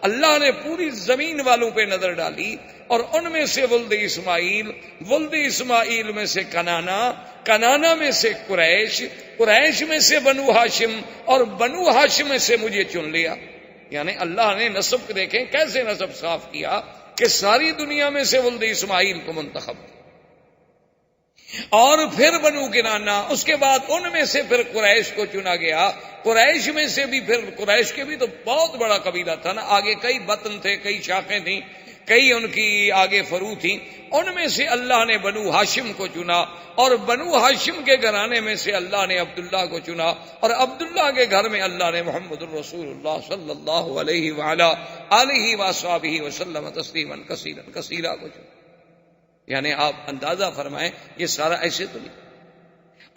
اللہ نے پوری زمین والوں پہ نظر ڈالی، اور ان میں سے ولد اسماعیل میں سے کنانا میں سے قریش میں سے بنو ہاشم، اور بنو ہاشم میں سے مجھے چن لیا۔ یعنی اللہ نے نسب دیکھیں کیسے نسب صاف کیا کہ ساری دنیا میں سے ولد اسماعیل کو منتخب کیا، اور پھر بنو کنانا، اس کے بعد ان میں سے پھر قریش کو چنا گیا، قریش میں سے بھی پھر، قریش کے بھی تو بہت بڑا قبیلہ تھا نا، آگے کئی بطن تھے، کئی شاخیں تھیں، کئی ان کی آگے فرو تھیں، ان میں سے اللہ نے بنو ہاشم کو چنا، اور بنو ہاشم کے گھرانے میں سے اللہ نے عبداللہ کو چنا، اور عبداللہ کے گھر میں اللہ نے محمد الرسول اللہ صلی اللہ علیہ وآلہ آلہ وصحبہ وسلم تسلیما کثیرا کثیرا کو چنا۔ یعنی آپ اندازہ فرمائیں یہ سارا ایسے تو نہیں۔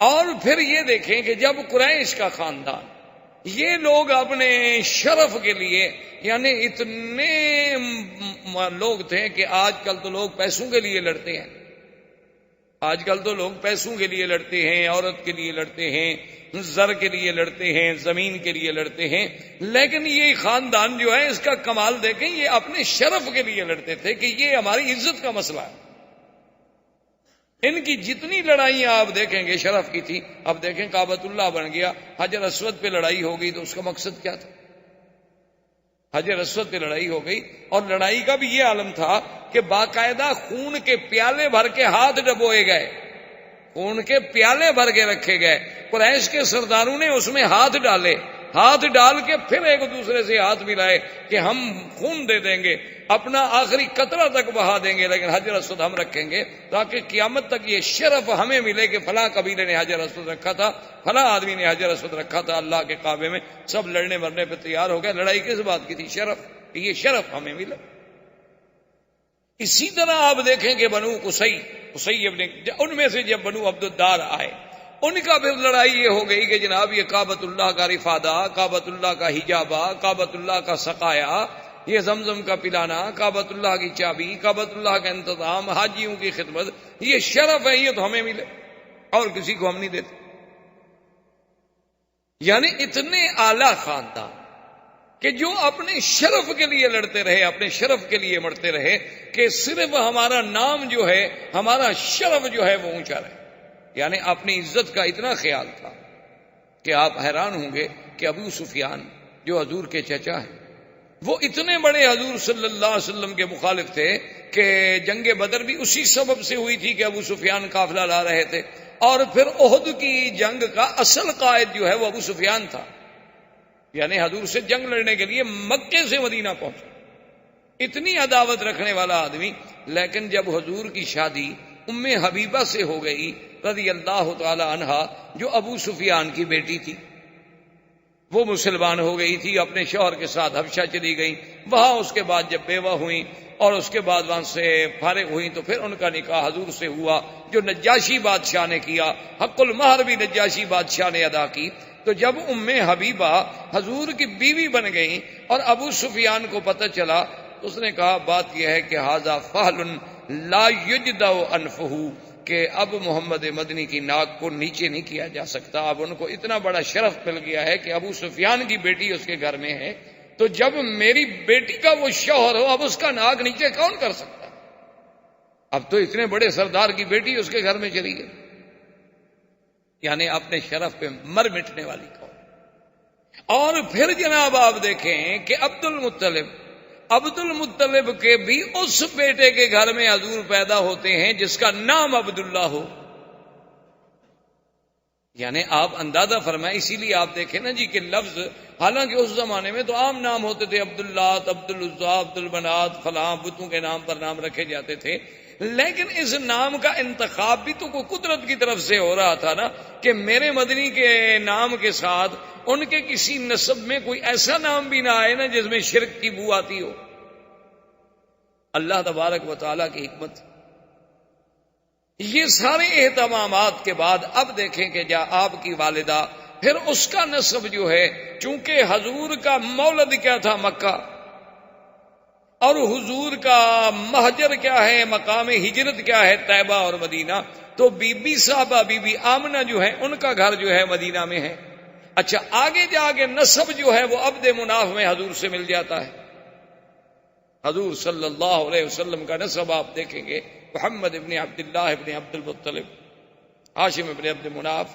اور پھر یہ دیکھیں کہ جب قریش کا خاندان، یہ لوگ اپنے شرف کے لیے، یعنی اتنے لوگ تھے کہ آج کل تو لوگ پیسوں کے لیے لڑتے ہیں، آج کل تو لوگ پیسوں کے لیے لڑتے ہیں، عورت کے لیے لڑتے ہیں، زر کے لیے لڑتے ہیں، زمین کے لیے لڑتے ہیں، لیکن یہ خاندان جو ہے اس کا کمال دیکھیں، یہ اپنے شرف کے لیے لڑتے تھے کہ یہ ہماری عزت کا مسئلہ ہے۔ ان کی جتنی لڑائیاں آپ دیکھیں گے شرف کی تھی۔ اب دیکھیں کعبۃ اللہ بن گیا، حجر اسود پہ لڑائی ہو گئی تو اس کا مقصد کیا تھا؟ حجر اسود پہ لڑائی ہو گئی، اور لڑائی کا بھی یہ عالم تھا کہ باقاعدہ خون کے پیالے بھر کے ہاتھ ڈبوئے گئے، خون کے پیالے بھر کے رکھے گئے، قریش کے سرداروں نے اس میں ہاتھ ڈالے، ہاتھ ڈال کے پھر ایک دوسرے سے ہاتھ ملائے کہ ہم خون دے دیں گے، اپنا آخری قطرہ تک بہا دیں گے، لیکن حجر اسود ہم رکھیں گے تاکہ قیامت تک یہ شرف ہمیں ملے کہ فلاں قبیلے نے حجر اسود رکھا تھا، فلاں آدمی نے حجر اسود رکھا تھا اللہ کے کعبے میں۔ سب لڑنے مرنے پہ تیار ہو گئے۔ لڑائی کس بات کی تھی؟ شرف، کہ یہ شرف ہمیں ملا۔ اسی طرح آپ دیکھیں کہ بنو قصی ابن، ان میں سے جب بنو عبد الدار آئے، ان کا پھر لڑائی یہ ہو گئی کہ جناب یہ کعبۃ اللہ کا رفادہ، کعبۃ اللہ کا حجابہ، کعبۃ اللہ کا سقایا، یہ زمزم کا پلانا، کعبۃ اللہ کی چابی، کعبۃ اللہ کا انتظام، حاجیوں کی خدمت، یہ شرف ہے، یہ تو ہمیں ملے اور کسی کو ہم نہیں دیتے۔ یعنی اتنے اعلی خاندان کہ جو اپنے شرف کے لیے لڑتے رہے، اپنے شرف کے لیے مرتے رہے کہ صرف ہمارا نام جو ہے، ہمارا شرف جو ہے وہ اونچا رہے۔ یعنی اپنی عزت کا اتنا خیال تھا کہ آپ حیران ہوں گے کہ ابو سفیان جو حضور کے چچا ہیں، وہ اتنے بڑے حضور صلی اللہ علیہ وسلم کے مخالف تھے کہ جنگ بدر بھی اسی سبب سے ہوئی تھی کہ ابو سفیان قافلہ لا رہے تھے، اور پھر احد کی جنگ کا اصل قائد جو ہے وہ ابو سفیان تھا۔ یعنی حضور سے جنگ لڑنے کے لیے مکے سے مدینہ پہنچا، اتنی عداوت رکھنے والا آدمی۔ لیکن جب حضور کی شادی ام حبیبہ سے ہو گئی رضی اللہ تعالی عنہا، جو ابو سفیان کی بیٹی تھی، وہ مسلمان ہو گئی تھی، اپنے شوہر کے ساتھ حبشہ چلی گئی، وہاں اس کے بعد جب بیوہ ہوئیں اور اس کے بعد وہاں سے فارغ ہوئیں تو پھر ان کا نکاح حضور سے ہوا، جو نجاشی بادشاہ نے کیا، حق المہر بھی نجاشی بادشاہ نے ادا کی۔ تو جب ام حبیبہ حضور کی بیوی بن گئیں اور ابو سفیان کو پتہ چلا تو اس نے کہا بات یہ ہے کہ ھذا فحل لا یجدع انفہ، کہ اب محمد مدنی کی ناک کو نیچے نہیں کیا جا سکتا. اب ان کو اتنا بڑا شرف مل گیا ہے کہ ابو سفیان کی بیٹی اس کے گھر میں ہے، تو جب میری بیٹی کا وہ شوہر ہو اب اس کا ناک نیچے کون کر سکتا؟ اب تو اتنے بڑے سردار کی بیٹی اس کے گھر میں چلی گئی. یعنی اپنے شرف پہ مر مٹنے والی قوم. اور پھر جناب آپ دیکھیں کہ عبد المطلب کے بھی اس بیٹے کے گھر میں حضور پیدا ہوتے ہیں جس کا نام عبداللہ ہو. یعنی آپ اندازہ فرمائیں، اسی لیے آپ دیکھیں نا جی کہ لفظ، حالانکہ اس زمانے میں تو عام نام ہوتے تھے، عبداللہ، عبد العزیٰ، عبد المنات، فلاں بتوں کے نام پر نام رکھے جاتے تھے، لیکن اس نام کا انتخاب بھی تو کوئی قدرت کی طرف سے ہو رہا تھا نا، کہ میرے مدنی کے نام کے ساتھ ان کے کسی نسب میں کوئی ایسا نام بھی نہ آئے نا جس میں شرک کی بو آتی ہو. اللہ تبارک و تعالیٰ کی حکمت. یہ سارے اہتمامات کے بعد اب دیکھیں کہ آپ کی والدہ، پھر اس کا نسب جو ہے، چونکہ حضور کا مولد کیا تھا؟ مکہ، اور حضور کا مہجر کیا ہے، مقام ہجرت کیا ہے؟ طیبہ اور مدینہ. تو بی بی صاحبہ، بی بی آمنہ جو ہے، ان کا گھر جو ہے مدینہ میں ہے. اچھا، آگے جا کے نسب جو ہے وہ عبد مناف میں حضور سے مل جاتا ہے. حضور صلی اللہ علیہ وسلم کا نسب آپ دیکھیں گے، محمد ابن عبداللہ ابن عبد المطلب، ہاشم ابن عبد مناف،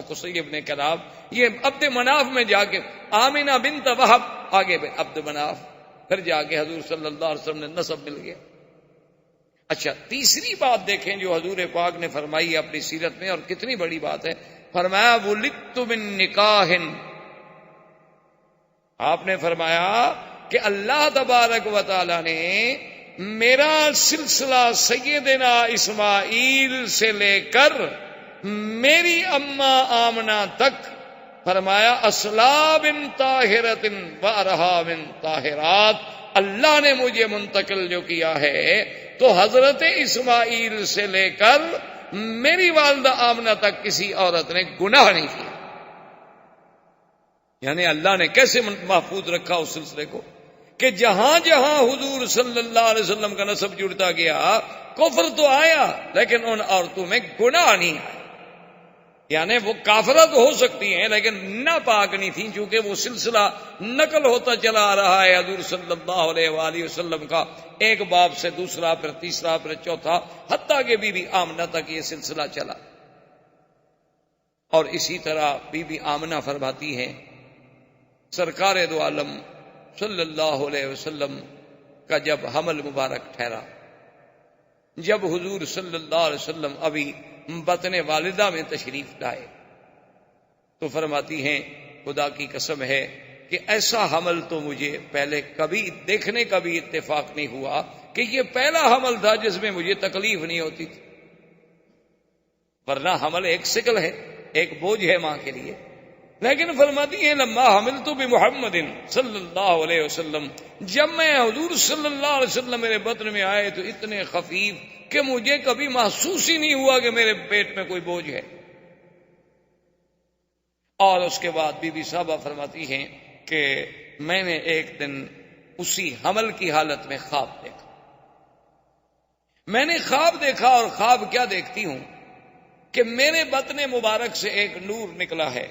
قصی ابن کلاب، یہ عبد مناف میں جا کے آمنہ بنت وہب، آگے عبد مناف، پھر جا کے حضور صلی اللہ علیہ وسلم نے نسب مل گیا. اچھا، تیسری بات دیکھیں جو حضور پاک نے فرمائی ہے اپنی سیرت میں، اور کتنی بڑی بات ہے. فرمایا ولدت من نکاح، آپ نے فرمایا کہ اللہ تبارک و تعالی نے میرا سلسلہ سیدنا اسماعیل سے لے کر میری اماں آمنہ تک، فرمایا اصلاب طاہرۃ و ارحام طاہرات، اللہ نے مجھے منتقل جو کیا ہے تو حضرت اسماعیل سے لے کر میری والدہ آمنہ تک کسی عورت نے گناہ نہیں کیا. یعنی اللہ نے کیسے محفوظ رکھا اس سلسلے کو کہ جہاں جہاں حضور صلی اللہ علیہ وسلم کا نسب جڑتا گیا، کفر تو آیا لیکن ان عورتوں میں گناہ نہیں آیا. یعنی وہ کافرہ تو ہو سکتی ہیں لیکن ناپاک نہیں تھیں، چونکہ وہ سلسلہ نقل ہوتا چلا آ رہا ہے حضور صلی اللہ علیہ وآلہ وسلم کا، ایک باپ سے دوسرا، پھر تیسرا، پھر چوتھا، حتیٰ کہ بی بی آمنہ تک یہ سلسلہ چلا. اور اسی طرح بی بی آمنہ فرماتی ہیں سرکار دو عالم صلی اللہ علیہ وسلم کا جب حمل مبارک ٹھہرا، جب حضور صلی اللہ علیہ وسلم ابھی بطن والدہ میں تشریف لائے، تو فرماتی ہیں خدا کی قسم ہے کہ ایسا حمل تو مجھے پہلے کبھی دیکھنے کا بھی اتفاق نہیں ہوا کہ یہ پہلا حمل تھا جس میں مجھے تکلیف نہیں ہوتی تھی. ورنہ حمل ایک ثقل ہے، ایک بوجھ ہے ماں کے لیے. لیکن فرماتی ہیں لما حملت بمحمد صلی اللہ علیہ وسلم، جب میں حضور صلی اللہ علیہ وسلم میرے بطن میں آئے تو اتنے خفیف کہ مجھے کبھی محسوس ہی نہیں ہوا کہ میرے پیٹ میں کوئی بوجھ ہے. اور اس کے بعد بی بی صاحبہ فرماتی ہیں کہ میں نے ایک دن اسی حمل کی حالت میں خواب دیکھا. میں نے خواب دیکھا، اور خواب کیا دیکھتی ہوں کہ میرے بطن مبارک سے ایک نور نکلا ہے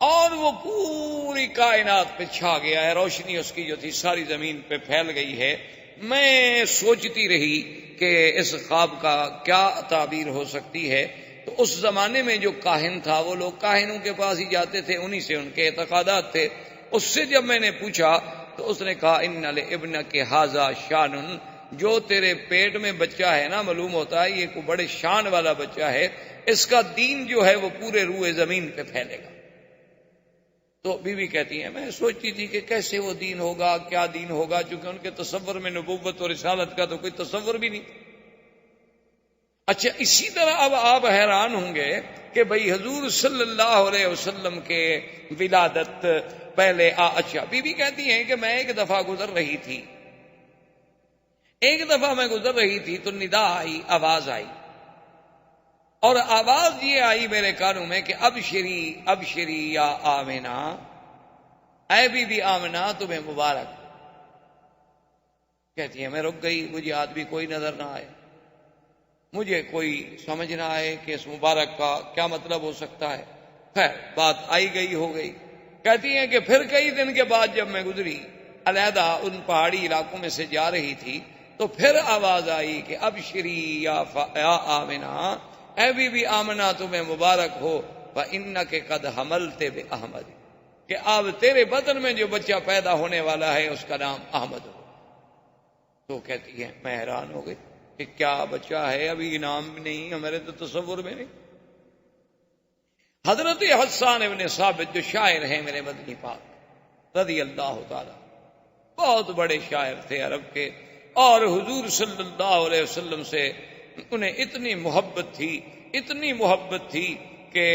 اور وہ پوری کائنات پہ چھا گیا ہے، روشنی اس کی جو تھی ساری زمین پہ پھیل گئی ہے. میں سوچتی رہی کہ اس خواب کا کیا تعبیر ہو سکتی ہے. تو اس زمانے میں جو کاہن تھا، وہ لوگ کاہنوں کے پاس ہی جاتے تھے، انہی سے ان کے اعتقادات تھے. اس سے جب میں نے پوچھا تو اس نے کہا ان لابنک ھذا شان، جو تیرے پیٹ میں بچہ ہے نا، معلوم ہوتا ہے یہ کوئی بڑے شان والا بچہ ہے، اس کا دین جو ہے وہ پورے روئے زمین پہ پھیلے گا. تو بیوی کہتی ہیں میں سوچتی تھی کہ کیسے وہ دین ہوگا، کیا دین ہوگا، چونکہ ان کے تصور میں نبوت اور رسالت کا تو کوئی تصور بھی نہیں. اچھا، اسی طرح اب آپ حیران ہوں گے کہ بھئی حضور صلی اللہ علیہ وسلم کے ولادت پہلے اچھا، بیوی کہتی ہیں کہ میں ایک دفعہ گزر رہی تھی تو ندا آئی، آواز آئی، اور آواز یہ آئی میرے کانوں میں کہ ابشری ابشری یا آمنہ، اے بی بی آمنہ تمہیں مبارک۔ کہتی ہے میں رک گئی، مجھے آدمی کوئی نظر نہ آئے، مجھے کوئی سمجھ نہ آئے کہ اس مبارک کا کیا مطلب ہو سکتا ہے۔ خیر بات آئی گئی ہو گئی۔ کہتی ہیں کہ پھر کئی دن کے بعد جب میں گزری، علیحدہ ان پہاڑی علاقوں میں سے جا رہی تھی، تو پھر آواز آئی کہ ابشری یا آمنہ، اے بی بی آمنہ تمہیں مبارک ہو، فإنک قد حملت بأحمد، کہ اب تیرے بدن میں جو بچہ پیدا ہونے والا ہے اس کا نام احمد ہو۔ تو کہتی ہے میں حیران ہو گئی کہ کیا بچہ ہے، ابھی نام بھی نہیں، ہمارے تو تصور میں نہیں۔ حضرت حسان ابن ثابت جو شاعر ہیں میرے مدنی پاک رضی اللہ تعالی، بہت بڑے شاعر تھے عرب کے، اور حضور صلی اللہ علیہ وسلم سے انہیں اتنی محبت تھی کہ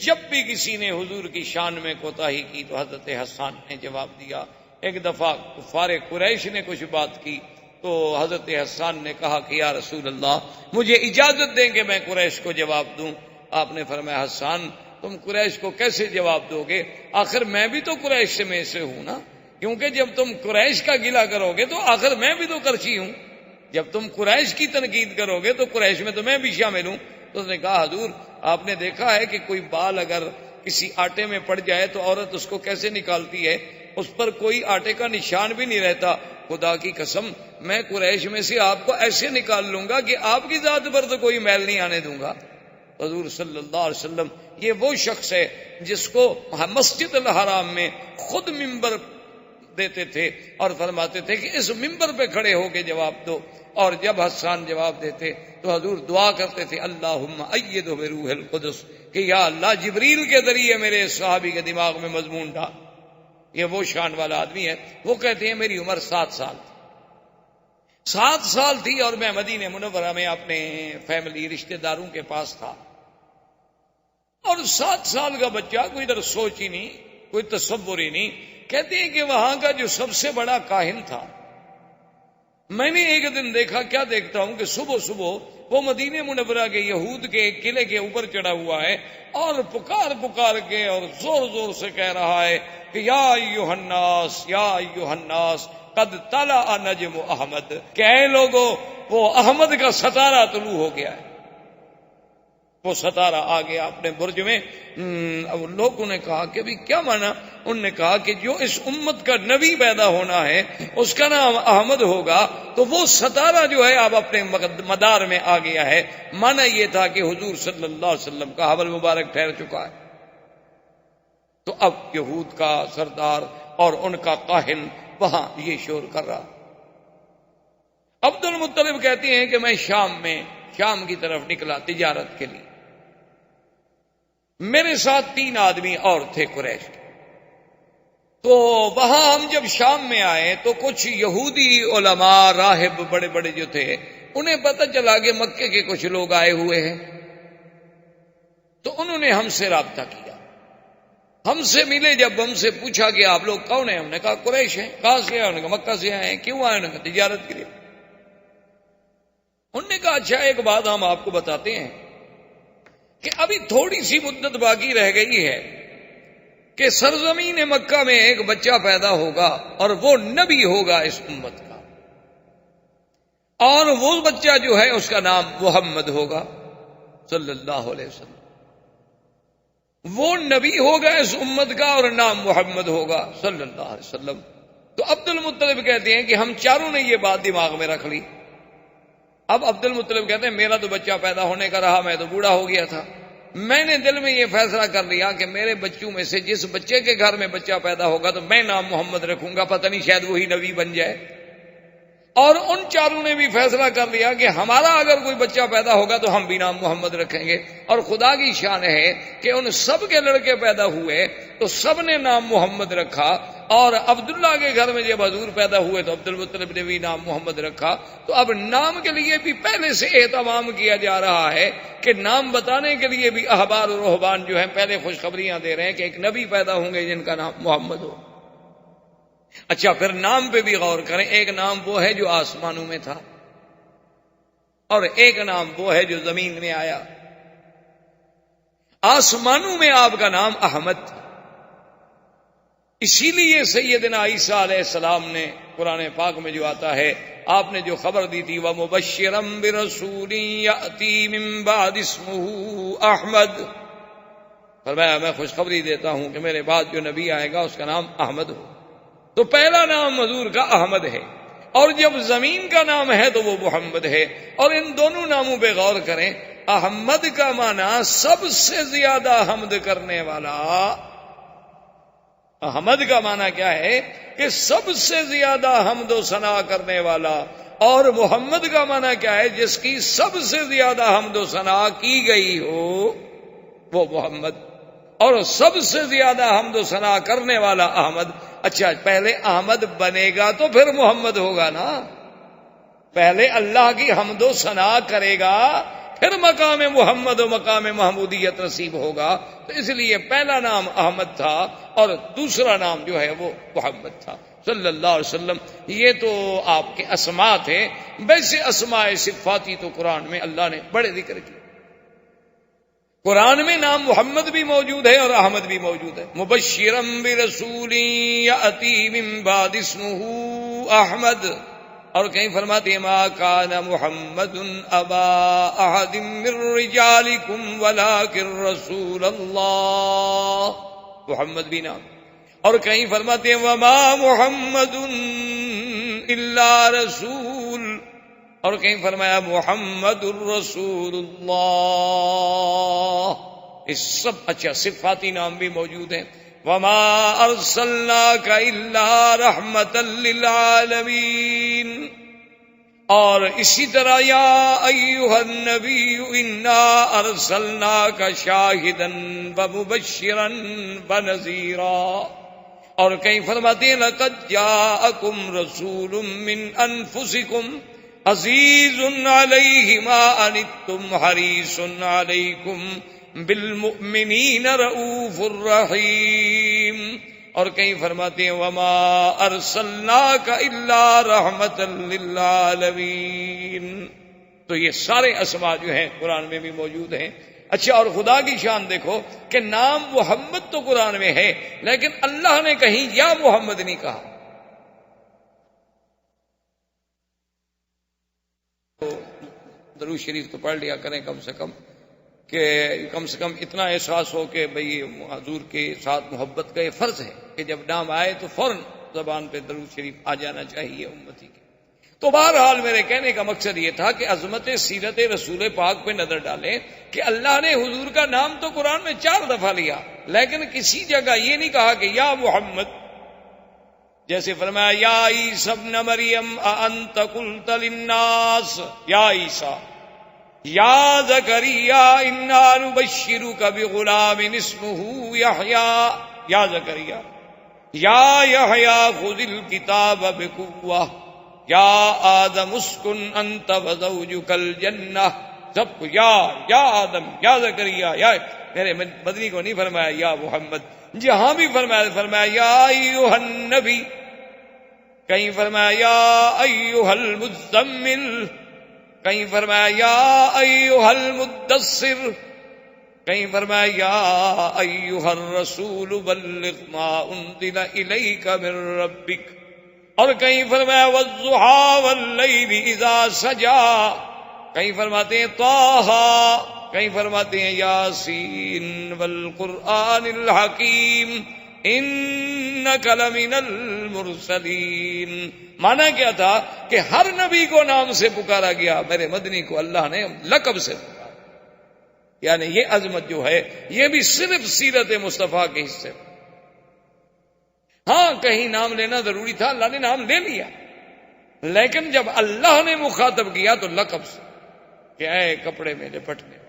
جب بھی کسی نے حضور کی شان میں کوتاہی کی تو حضرت حسان نے جواب دیا۔ ایک دفعہ کفار قریش نے کچھ بات کی تو حضرت حسان نے کہا کہ یا رسول اللہ مجھے اجازت دیں کہ میں قریش کو جواب دوں۔ آپ نے فرمایا حسان تم قریش کو کیسے جواب دو گے، آخر میں بھی تو قریش میں سے ہوں نا، کیونکہ جب تم قریش کا گلہ کرو گے تو آخر میں بھی تو کرچی ہوں، جب تم قریش کی تنقید کرو گے تو قریش میں تو میں بھی شامل ہوں۔ تو اس نے کہا حضور آپ نے دیکھا ہے کہ کوئی بال اگر کسی آٹے میں پڑ جائے تو عورت اس کو کیسے نکالتی ہے، اس پر کوئی آٹے کا نشان بھی نہیں رہتا۔ خدا کی قسم میں قریش میں سے آپ کو ایسے نکال لوں گا کہ آپ کی ذات پر تو کوئی میل نہیں آنے دوں گا۔ حضور صلی اللہ علیہ وسلم یہ وہ شخص ہے جس کو مسجد الحرام میں خود ممبر دیتے تھے اور فرماتے تھے کہ اس ممبر پہ کھڑے ہو کے جواب دو، اور جب حسان جواب دیتے تو حضور دعا کرتے تھے اللہم ایدہ بروح القدس، کہ یا اللہ جبریل کے ذریعے میرے صحابی کے دماغ میں مضمون ڈال۔ یہ وہ شان والا آدمی ہے۔ وہ کہتے ہیں میری عمر 7 سال تھی، 7 سال تھی اور میں مدینہ منورہ میں اپنے فیملی رشتہ داروں کے پاس تھا، اور 7 سال کا بچہ کوئی ادھر سوچ ہی نہیں، کوئی تصور ہی نہیں۔ کہتے ہیں کہ وہاں کا جو سب سے بڑا کاہن تھا، میں نے ایک دن دیکھا، کیا دیکھتا ہوں کہ صبح صبح وہ مدینہ منورہ کے یہود کے ایک قلعے کے اوپر چڑھا ہوا ہے اور پکار کے اور زور زور سے کہہ رہا ہے کہ یا ایھا الناس یا ایھا الناس قد طلع نجم احمد، کہ اے لوگوں وہ احمد کا ستارہ طلوع ہو گیا ہے۔ وہ ستارہ آ گیا اپنے برج میں۔ لوگوں نے کہا کہ بھی کیا مانا؟ انہوں نے کہا کہ جو اس امت کا نبی پیدا ہونا ہے اس کا نام احمد ہوگا، تو وہ ستارہ جو ہے اب اپنے مدار میں آ گیا ہے۔ مانا یہ تھا کہ حضور صلی اللہ علیہ وسلم کا حمل مبارک ٹھہر چکا ہے۔ تو اب یہود کا سردار اور ان کا کاہن وہاں یہ شور کر رہا۔ عبد المطلب کہتے ہیں کہ میں شام کی طرف نکلا تجارت کے لیے، میرے ساتھ 3 آدمی اور تھے قریش کے۔ تو وہاں ہم جب شام میں آئے تو کچھ یہودی علماء راہب بڑے بڑے جو تھے انہیں پتہ چلا کہ مکے کے کچھ لوگ آئے ہوئے ہیں، تو انہوں نے ہم سے رابطہ کیا، ہم سے ملے۔ جب ہم سے پوچھا کہ آپ لوگ کون ہیں، ہم نے کہا قریش ہیں۔ کہاں سے آئے؟ انہوں نے کہا مکہ سے آئے ہیں۔ کیوں آئے؟ انہوں نے کہا تجارت کے لیے۔ انہوں نے کہا اچھا ایک بات ہم آپ کو بتاتے ہیں کہ ابھی تھوڑی سی مدت باقی رہ گئی ہے کہ سرزمین مکہ میں ایک بچہ پیدا ہوگا اور وہ نبی ہوگا اس امت کا، اور وہ بچہ جو ہے اس کا نام محمد ہوگا صلی اللہ علیہ وسلم۔ وہ نبی ہوگا اس امت کا اور نام محمد ہوگا صلی اللہ علیہ وسلم۔ تو عبد المطلب کہتے ہیں کہ ہم چاروں نے یہ بات دماغ میں رکھ لی۔ اب عبد المطلب کہتے ہیں میرا تو بچہ پیدا ہونے کا رہا، میں تو بوڑھا ہو گیا تھا، میں نے دل میں یہ فیصلہ کر لیا کہ میرے بچوں میں سے جس بچے کے گھر میں بچہ پیدا ہوگا تو میں نام محمد رکھوں گا، پتہ نہیں شاید وہی نبی بن جائے۔ اور ان چاروں نے بھی فیصلہ کر لیا کہ ہمارا اگر کوئی بچہ پیدا ہوگا تو ہم بھی نام محمد رکھیں گے۔ اور خدا کی شان ہے کہ ان سب کے لڑکے پیدا ہوئے تو سب نے نام محمد رکھا، اور عبداللہ کے گھر میں جب حضور پیدا ہوئے تو عبد المطلب نے بھی نام محمد رکھا۔ تو اب نام کے لیے بھی پہلے سے اہتمام کیا جا رہا ہے کہ نام بتانے کے لیے بھی احبار اور رہبان جو ہیں پہلے خوشخبریاں دے رہے ہیں کہ ایک نبی پیدا ہوں گے جن کا نام محمد ہو۔ اچھا پھر نام پہ بھی غور کریں، ایک نام وہ ہے جو آسمانوں میں تھا اور ایک نام وہ ہے جو زمین میں آیا۔ آسمانوں میں آپ کا نام احمد تھا. اسی لیے سیدنا عیسیٰ علیہ السلام نے قرآن پاک میں جو آتا ہے، آپ نے جو خبر دی تھی وَمُبَشِّرًا بِرَسُولٍ يَأْتِي مِن بَعْدِ اسْمُهُ احمد، فرمایا میں خوشخبری دیتا ہوں کہ میرے بعد جو نبی آئے گا اس کا نام احمد ہو. تو پہلا نام حضور کا احمد ہے، اور جب زمین کا نام ہے تو وہ محمد ہے. اور ان دونوں ناموں پہ غور کریں. احمد کا معنی سب سے زیادہ حمد کرنے والا. احمد کا معنی کیا ہے کہ سب سے زیادہ حمد و ثنا کرنے والا. اور محمد کا معنی کیا ہے؟ جس کی سب سے زیادہ حمد و ثنا کی گئی ہو وہ محمد. اور سب سے زیادہ حمد و ثنا کرنے والا احمد. اچھا، پہلے احمد بنے گا تو پھر محمد ہوگا نا. پہلے اللہ کی حمد و ثنا کرے گا پھر مقام محمد و مقام محمودیت نصیب ہوگا. تو اس لیے پہلا نام احمد تھا اور دوسرا نام جو ہے وہ محمد تھا صلی اللہ علیہ وسلم. یہ تو آپ کے اسماء تھے. ویسے اسماء صفاتی تو قرآن میں اللہ نے بڑے ذکر کیے. قرآن میں نام محمد بھی موجود ہے اور احمد بھی موجود ہے. مبشرم برسول یأتی من بعد اسمہ احمد. اور کہیں فرماتے ہیں ما کان محمد ابا احد من رجالکم ولکن رسول اللہ. محمد بھی نام. اور کہیں فرماتے ہیں وما محمد الا رسول. اور کہیں فرمایا محمد الرسول اللہ. اس سب اچھا صفاتی نام بھی موجود ہیں. وما ارسلناک الا رحمتا للعالمین. اور اسی طرح یا ایھا النبی انا ارسلناک شاہدا ومبشرا ونذیرا. اور کہیں فرماتے ہیں لقد جاءکم رسول من انفسکم عزیز علیہ ما عنتم حریص علیکم بالمؤمنین رؤوف الرحیم. اور کہیں فرماتے ہیں وما ارسلناک الا رحمتا للعالمین. تو یہ سارے اسماء جو ہیں قرآن میں بھی موجود ہیں. اچھا، اور خدا کی شان دیکھو کہ نام محمد تو قرآن میں ہے لیکن اللہ نے کہیں یا محمد نہیں کہا. درود شریف تو پڑھ لیا کریں کم سے کم اتنا احساس ہو کہ بھئی حضور کے ساتھ محبت کا یہ فرض ہے کہ جب نام آئے تو فوراً زبان پہ درود شریف آ جانا چاہیے امتی کے. تو بہرحال میرے کہنے کا مقصد یہ تھا کہ عظمت سیرت رسول پاک پہ نظر ڈالیں کہ اللہ نے حضور کا نام تو قرآن میں 4 دفعہ لیا لیکن کسی جگہ یہ نہیں کہا کہ یا محمد. جیسے فرمایا یا عیسی ابن مریم اانت قلت للناس یا عیسی یا زکریا انا نبشرک بغلام اسمہ یحییٰ. یا زکریا یا یحییٰ خذ الکتاب بقوہ یا آدم اسکن انت وزوجک الجنہ. سب کو یا آدم یا زکریا یا. میرے مدنی کو نہیں فرمایا یا محمد. جہاں بھی فرمایا یا ایھا النبی. کہیں فرمایا یا ایھا المزمل. کہیں فرمایا یا ایھا المدثر. کہیں فرمایا یا ایھا الرسول بلغ ما انزل الیک من ربک. اور کہیں فرمایا والضحیٰ واللیل اذا سجا. کہیں فرماتے ہیں طٰہٰ. کہیں فرماتے ہیں یاسین والقرآن الحکیم انک لمن المرسلین. مانا کیا تھا کہ ہر نبی کو نام سے پکارا گیا، میرے مدنی کو اللہ نے لقب سے پکارا. یعنی یہ عظمت جو ہے یہ بھی صرف سیرت مصطفیٰ کے حصے. ہاں کہیں نام لینا ضروری تھا، اللہ نے نام لے لیا لیکن جب اللہ نے مخاطب کیا تو لقب سے کہ اے کپڑے میں لپٹنے والے.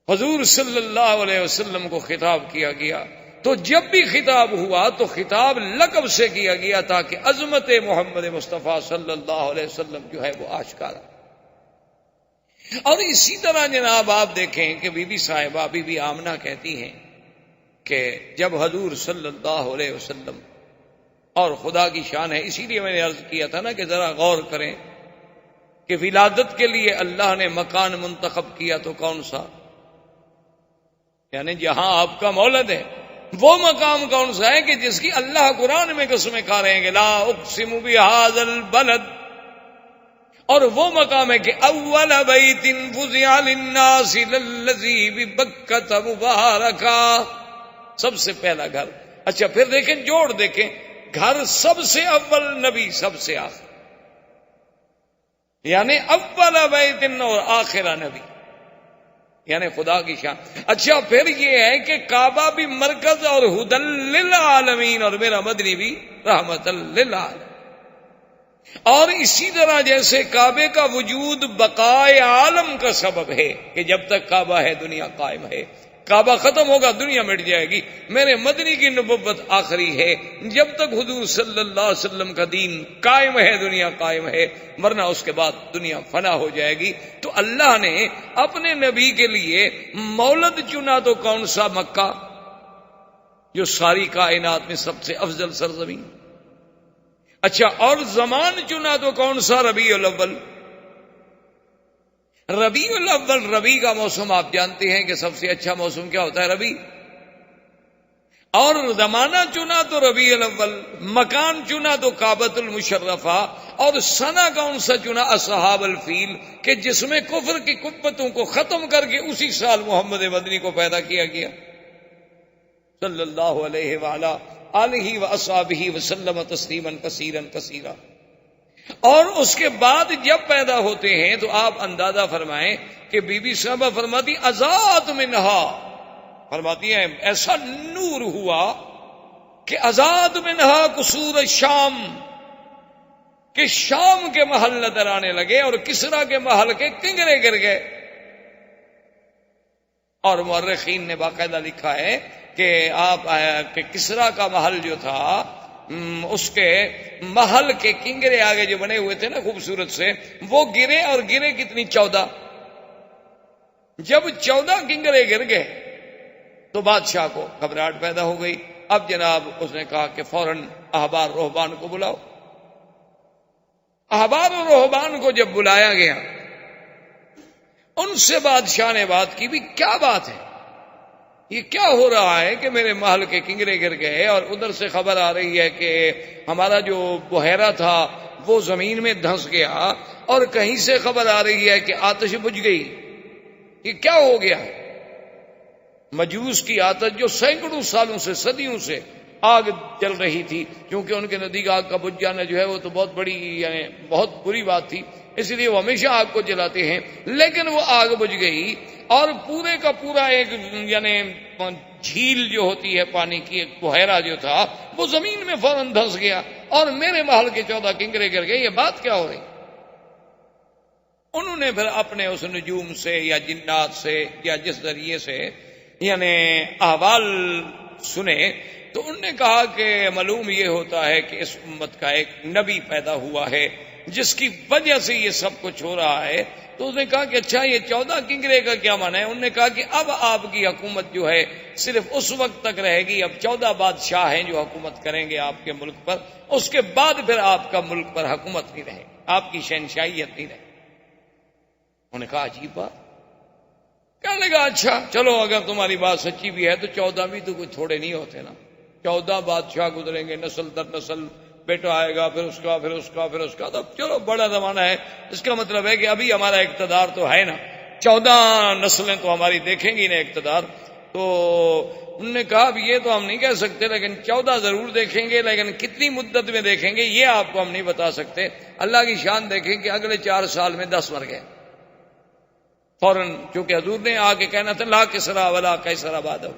حضور صلی اللہ علیہ وسلم کو خطاب کیا گیا تو جب بھی خطاب ہوا تو خطاب لقب سے کیا گیا تاکہ عظمت محمد مصطفیٰ صلی اللہ علیہ وسلم جو ہے وہ آشکارا. اور اسی طرح جناب آپ دیکھیں کہ بی بی صاحبہ بی بی آمنہ کہتی ہیں کہ جب حضور صلی اللہ علیہ وسلم، اور خدا کی شان ہے اسی لیے میں نے عرض کیا تھا نا کہ ذرا غور کریں کہ ولادت کے لیے اللہ نے مکان منتخب کیا تو کون سا؟ یعنی جہاں آپ کا مولد ہے وہ مقام کون سا ہے کہ جس کی اللہ قرآن میں قسمیں کھا رہے ہیں کہ لا اقسم بہذا البلد، اور وہ مقام ہے کہ اول بیت وضع للناس للذی ببکۃ مبارکا، سب سے پہلا گھر. اچھا پھر دیکھیں جوڑ دیکھیں، گھر سب سے اول، نبی سب سے آخر، یعنی اول بیت اور آخرہ نبی، یعنی خدا کی شان. اچھا پھر یہ ہے کہ کعبہ بھی مرکز اور ہدی للعالمین، اور میرا مدنی بھی رحمت للعالمین. اور اسی طرح جیسے کعبے کا وجود بقائے عالم کا سبب ہے کہ جب تک کعبہ ہے دنیا قائم ہے، کعبہ ختم ہوگا دنیا مٹ جائے گی. میرے مدنی کی نبوت آخری ہے، جب تک حضور صلی اللہ علیہ وسلم کا دین قائم ہے دنیا قائم ہے، ورنہ اس کے بعد دنیا فنا ہو جائے گی. تو اللہ نے اپنے نبی کے لیے مولد چنا تو کون سا؟ مکہ، جو ساری کائنات میں سب سے افضل سرزمین. اچھا اور زمان چنا تو کون سا؟ ربیع الاول. ربیع الاول، ربیع کا موسم آپ جانتے ہیں کہ سب سے اچھا موسم کیا ہوتا ہے؟ ربیع. اور زمانہ چنا تو ربیع الاول، مکان چنا تو کعبۃ المشرفہ، اور سنہ کون سا چنا؟ اصحاب الفیل، کہ جس میں کفر کی قوتوں کو ختم کر کے اسی سال محمد مدنی کو پیدا کیا گیا صلی اللہ علیہ وآلہ آلہ واصحابہ وسلم تسلیما کثیرا کثیرا. اور اس کے بعد جب پیدا ہوتے ہیں تو آپ اندازہ فرمائیں کہ بی بی صاحبہ فرماتی ازاد منہا، فرماتی ہیں ایسا نور ہوا کہ ازاد منہا قصور الشام، کہ شام کے محل نظر آنے لگے اور کسرا کے محل کے کنگرے گر گئے. اور مورخین نے باقاعدہ لکھا ہے کہ آپ کہ کسرا کا محل جو تھا، اس کے محل کے کنگرے آگے جو بنے ہوئے تھے نا خوبصورت سے، وہ گرے، اور گرے کتنی؟ 14. جب 14 کنگرے گر گئے تو بادشاہ کو گھبراہٹ پیدا ہو گئی. اب جناب اس نے کہا کہ فوراً احبار رہبان کو بلاؤ. احبار و رہبان کو جب بلایا گیا، ان سے بادشاہ نے بات کی، بھی کیا بات ہے، یہ کیا ہو رہا ہے کہ میرے محل کے کنگرے گر گئے، اور ادھر سے خبر آ رہی ہے کہ ہمارا جو بحیرہ تھا وہ زمین میں دھنس گیا، اور کہیں سے خبر آ رہی ہے کہ آتش بجھ گئی. یہ کیا ہو گیا ہے؟ مجوس کی آتش جو سینکڑوں سالوں سے، صدیوں سے آگ جل رہی تھی، کیونکہ ان کے نزدیک آگ کا بجھ جانا جو ہے وہ تو بہت بڑی، یعنی بہت بری بات تھی، اس لیے وہ ہمیشہ آگ کو جلاتے ہیں. لیکن وہ آگ بجھ گئی، اور پورے کا پورا ایک یعنی جھیل جو ہوتی ہے پانی کی، ایک بحیرہ جو تھا وہ زمین میں فوراً دھنس گیا، اور میرے محل کے 14 کنگرے گر گئے. یہ بات کیا ہو رہی؟ انہوں نے پھر اپنے اس نجوم سے یا جنات سے یا جس ذریعے سے یعنی احوال سنے، تو انہوں نے کہا کہ معلوم یہ ہوتا ہے کہ اس امت کا ایک نبی پیدا ہوا ہے جس کی وجہ سے یہ سب کچھ ہو رہا ہے. تو اس نے کہا کہ اچھا یہ 14 کنگرے کا کیا معنی ہے؟ انہوں نے کہا کہ اب آپ کی حکومت جو ہے صرف اس وقت تک رہے گی، اب 14 بادشاہ ہیں جو حکومت کریں گے آپ کے ملک پر، اس کے بعد پھر آپ کا ملک پر حکومت نہیں رہے، آپ کی شہنشاہیت نہیں رہے. انہوں نے کہا عجیب بات. کہنے لگا اچھا چلو اگر تمہاری بات سچی بھی ہے تو 14 بھی تو کوئی تھوڑے نہیں ہوتے نا، 14 بادشاہ گزریں گے، نسل در نسل، بیٹا آئے گا، پھر اس کا، پھر اس کا، پھر اس کا، تو چلو بڑا زمانہ ہے. اس کا مطلب ہے کہ ابھی ہمارا اقتدار تو ہے نا، 14 نسلیں تو ہماری دیکھیں گی نا اقتدار. تو انہوں نے کہا اب یہ تو ہم نہیں کہہ سکتے، لیکن 14 ضرور دیکھیں گے، لیکن کتنی مدت میں دیکھیں گے یہ آپ کو ہم نہیں بتا سکتے. اللہ کی شان دیکھیں کہ اگلے 4 سال میں 10 مر گئے فوراً، کیونکہ حضور نے آ کے کہنا تھا لا کسرا ولا قیصر بعدہ.